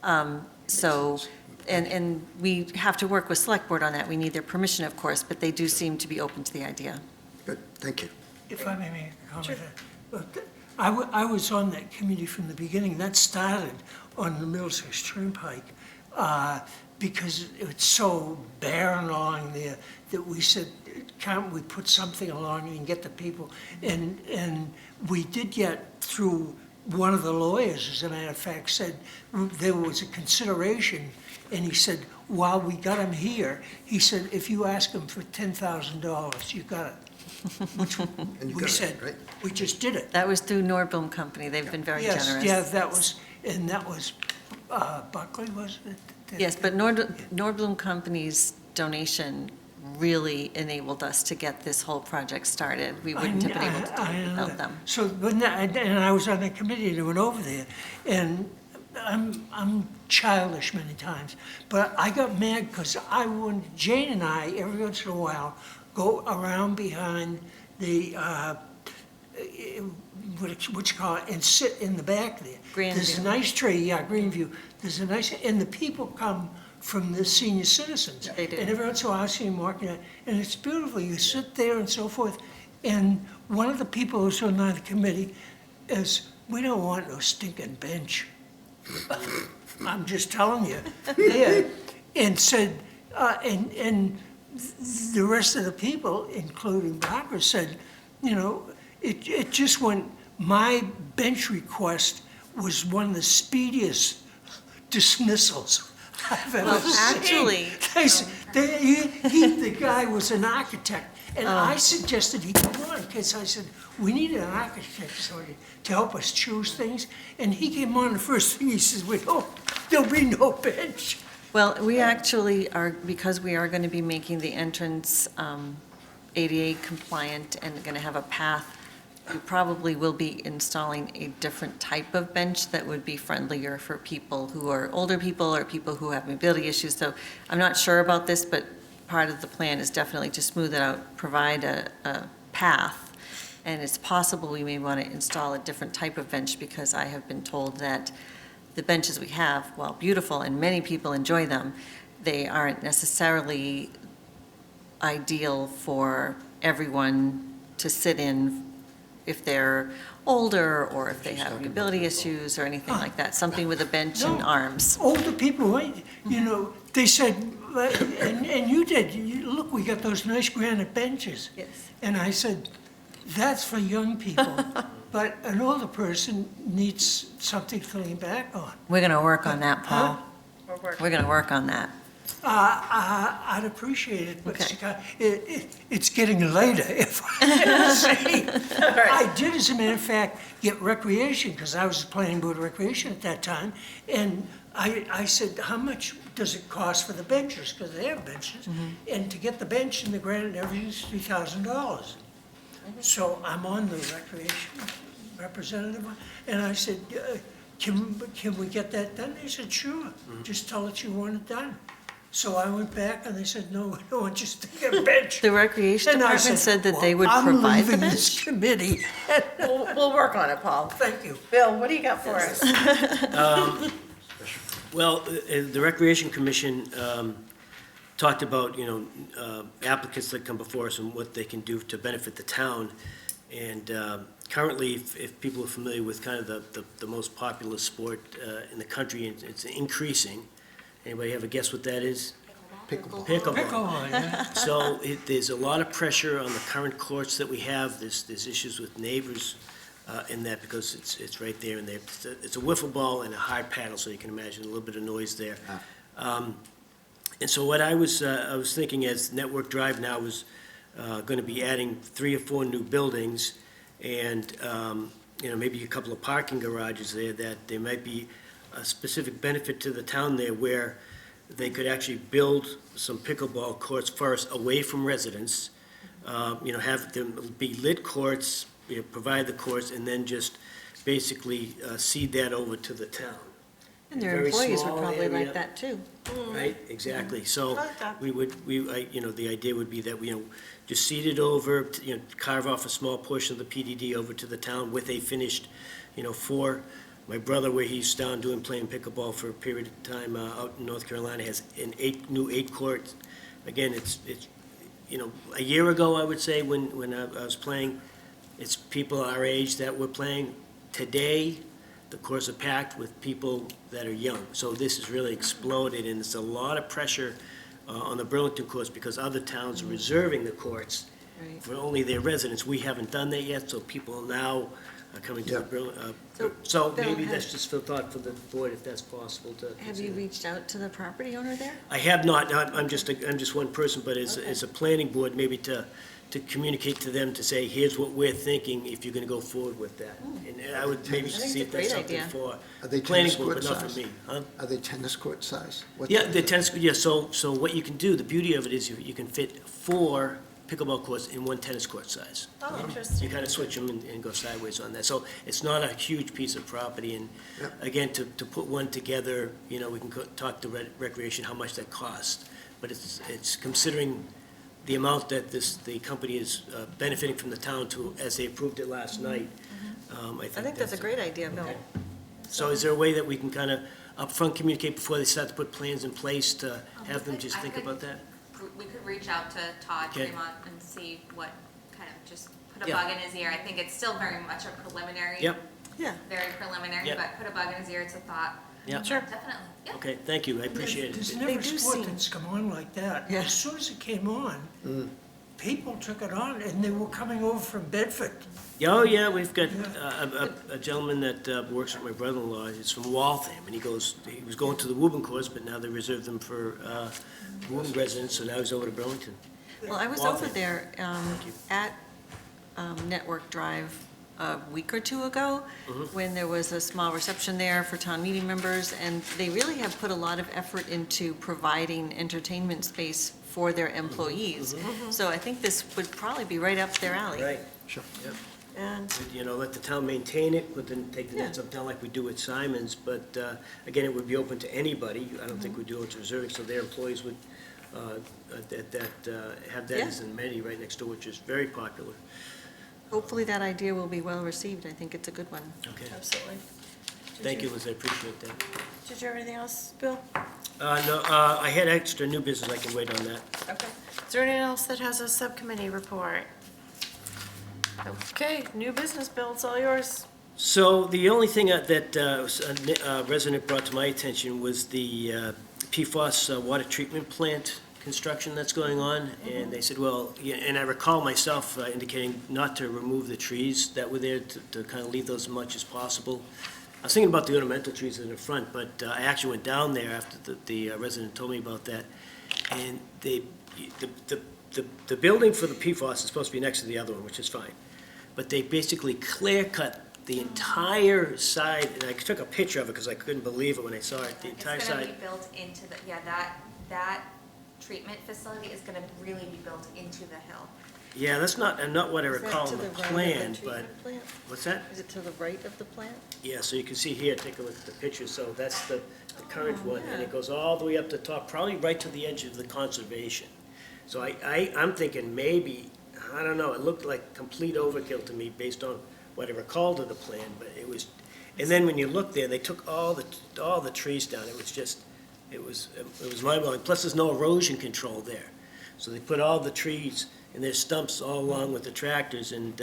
Yep. So, and we have to work with select board on that. We need their permission, of course, but they do seem to be open to the idea. Good, thank you. If I may make a comment. Look, I was on that committee from the beginning. That started on the Middlesex Turnpike because it's so barren along there that we said, can't we put something along and get the people? And we did get through, one of the lawyers, as a matter of fact, said there was a consideration, and he said, while we got him here, he said, if you ask him for $10,000, you got it. Which And you we got it, said, right? we just did it. That was through Nordblom Company. They've been very Yes, generous. yeah, that was, and that was Buckley, was it? Yes, but Nordblom Company's donation really enabled us to get this whole project started. We wouldn't have been able to do I it know without that. them. So, and I was on the committee that went over there, and I'm childish many times, but I got mad because Jane and I, every once in a while, go around behind the, what you call it, and sit in the back there. There's a Grandview. nice tree, yeah, Greenview. There's a nice, and the people come from the senior citizens. They do. And every once in a while, I see them walking, and it's beautiful. You sit there and so forth. And one of the people who's on the committee is, we don't want no stinking bench. I'm just telling you. Yeah. And said, and the rest of the people, including Barbara, said, you know, it just went, my bench request was one of the speediest dismissals I've ever Well, seen. actually- The guy was an architect, and I suggested he come on, because I said, we need an architect to help us choose things, and he came on, the first thing he says, there'll be no bench. Well, we actually are, because we are going to be making the entrance ADA compliant and going to have a path, we probably will be installing a different type of bench that would be friendlier for people who are older people or people who have mobility issues. So I'm not sure about this, but part of the plan is definitely to smooth it out, provide a path. And it's possible we may want to install a different type of bench, because I have been told that the benches we have, while beautiful and many people enjoy them, they aren't necessarily ideal for everyone to sit in if they're older or if they have mobility issues or anything like that, something with a bench and No. arms. Older people, you know, they said, and you did, look, we got those nice granite benches. Yes. And I said, that's for young people, but an older person needs something to lean back on. We're going to work on that, Paul. We're working. We're going to work on that. I'd appreciate it, but Okay. Scott, it's getting later, if I say. I did, as a matter of fact, get recreation, because I was the planning board of recreation at that time, and I said, how much does it cost for the benches, because they have benches, and to get the bench and the granite and everything is $3,000. So I'm on the recreation representative, and I said, can we get that done? They said, sure, just tell us you want it done. So I went back and they said, no, we don't want you to get a bench. The recreation And I department said that they would "Well, provide the I'm leaving bench." this committee. We'll work on it, Paul. Thank you. Bill, what do you got for us? Well, the Recreation Commission talked about, applicants that come before us and what they can do to benefit the town. And currently, if people are familiar with kind of the most popular sport in the country, it's increasing. Anybody have a guess what that is? Pickleball. Pickleball, yeah. So there's a lot of pressure on the current courts that we have. There's issues with neighbors in that, because it's right there, and it's a wiffle ball and a hard paddle, so you can imagine a little bit of noise there. And so what I was thinking, as Network Drive now is going to be adding 3 or 4 new buildings, and maybe a couple of parking garages there, that there might be a specific benefit to the town there, where they could actually build some pickleball courts first, away from residents, have them be lit courts, provide the courts, and then just basically cede that over to the town. And their Very employees would small probably area. like that, too. Right, exactly. So Like that. the idea would be that, just cede it over, carve off a small portion of the PDD over to the town with a finished, for my brother, where he's down playing pickleball for a period of time out in North Carolina, has an 8 court. Again, it's a year ago, I would say, when I was playing, it's people our age that were playing. Today, the courts are packed with people that are young. So this has really exploded, and there's a lot of pressure on the Burlington courts, because other towns are reserving the courts Right. for only their residents. We haven't done that yet, so people now are coming to the Burlington. So Bill, maybe have- that's just for thought for the board, if that's possible to Have you consider. reached out to the property owner there? I have not, I'm just one person, but as a planning board, maybe to communicate to them, to say, here's what we're thinking, if you're gonna go forward with that. And I would maybe I think see it's if a that's great something idea. for Are they planning tennis board, court but not for size? me, huh? Are they tennis court size? What Yeah, size the are tennis, yeah, so what you can do, the beauty of it is you can fit 4 pickleball courts in 1 tennis court size. Oh, You interesting. kind of switch them and go sideways on that. So it's not a huge piece of property, and Yep. again, to put one together, we can talk to Recreation, how much that costs. But it's considering the amount that the company is benefiting from the town to, as they approved it last night. I think that's a great idea, Bill. So is there a way that we can kind of upfront communicate before they start to put plans in place, to have them just think about that? We could reach out to Todd Okay. Fremont and see what, kind of just put a Yeah. bug in his ear. I think it's still very much a preliminary. Yep. Yeah. Very preliminary, Yep. but put a bug in his ear, it's a thought. Yeah. Sure. Definitely, yeah. Okay, thank you, I appreciate There's it. never They a do sport seem- that's come on like that. Yeah. As soon as it came on, people took it on, and they were coming over from Bedford. Oh, yeah, we've got a gentleman that works with my brother-in-law, he's from Waltham, and he was going to the Woburn course, but now they reserved them for Woburn residents, so now he's over to Burlington. Well, I was Well, over there at Network Drive a week or 2 ago, when there was a small reception there for town meeting members, and they really have put a lot of effort into providing entertainment space for their employees. So I think this would probably be right up their alley. Right, Sure. yep. And Let the town maintain it, take the nets up down like we do at Simon's, but again, it would be open to anybody. I don't think we'd do it to reserving, so their employees would have that as an amenity right next door, which is very popular. Hopefully that idea will be well received. I think it's a good one. Okay. Absolutely. Thank you, Liz, I appreciate that. Did you have anything else, Bill? No, I had extra new business, I can wait on that. Okay. Is there anyone else that has a subcommittee report? Okay, new business, Bill, it's all yours. So the only thing that a resident brought to my attention was the PFAS water treatment plant construction that's going on. And they said, well, yeah, and I recall myself indicating not to remove the trees that were there, to kind of leave those as much as possible. I was thinking about the ornamental trees in the front, but I actually went down there after the resident told me about that. And the building for the PFAS is supposed to be next to the other one, which is fine. But they basically clear cut the entire side, and I took a picture of it because I couldn't believe it when I saw it, the entire It's gonna side. be built into the, yeah, that treatment facility is gonna really be built into the hill. Yeah, that's not what I Is that recall to in the the right of the plan, but, treatment plant? what's that? Is it to the right of the plant? Yeah, so you can see here, take a look at the picture, so that's the current one, and it goes all the way up the top, probably right to the edge of the conservation. So I'm thinking maybe, I don't know, it looked like complete overkill to me based on what I recalled of the plan, but it was, and then when you look there, they took all the trees down, it was just, it was mind-blowing, plus there's no erosion control there. So they put all the trees and their stumps all along with the tractors, and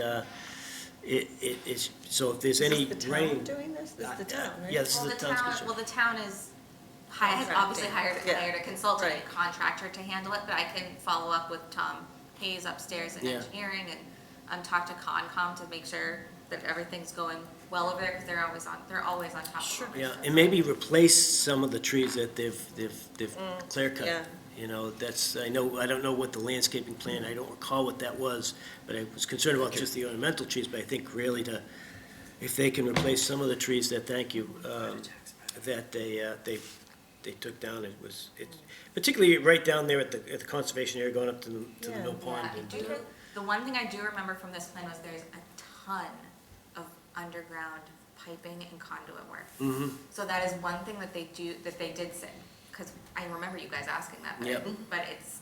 it's, so if there's any Is this the rain. town doing this? This is the town, right? Yeah, this is Well, the the town's town, concern. well, the town has obviously hired a consultant and Right. contractor to handle it, but I can follow up with Tom Hayes upstairs in Yeah. engineering and talk to Concom to make sure that everything's going well over there, because they're always on top of it. Yeah, and maybe replace some of the trees that they've clear cut. yeah. You know, that's, I don't know what the landscaping plan, I don't recall what that was, but I was concerned about just the ornamental trees, but I think really if they can replace some of the trees that, that they took down, particularly right down there at the conservation area going up to the Yeah. mill pond. Yeah, and, the one thing I do remember from this plan was there's a ton of underground piping and conduit work. So that is one thing that they did say, because I remember you guys asking that, Yep. but it's,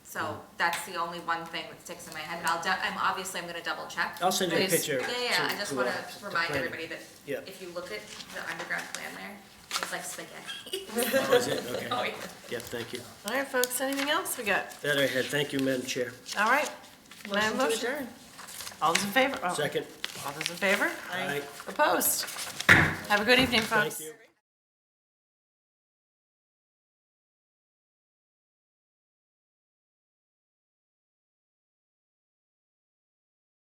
so that's the only one thing that sticks in my head, but I'm gonna double check. I'll send you a Please. picture. Yeah, I just wanna remind plan. everybody that Yep. if you look at the underground plan there, it's like spaghetti. Oh, is it? Okay. Oh, yeah. Yep, thank you. All right, folks, anything else we got? That I had, thank you, Madam Chair. All right. May I have a Motion to motion? adjourn. All those in favor? Oh, Second. All those in favor? Aye. Opposed? Have a good evening, folks. Thank you.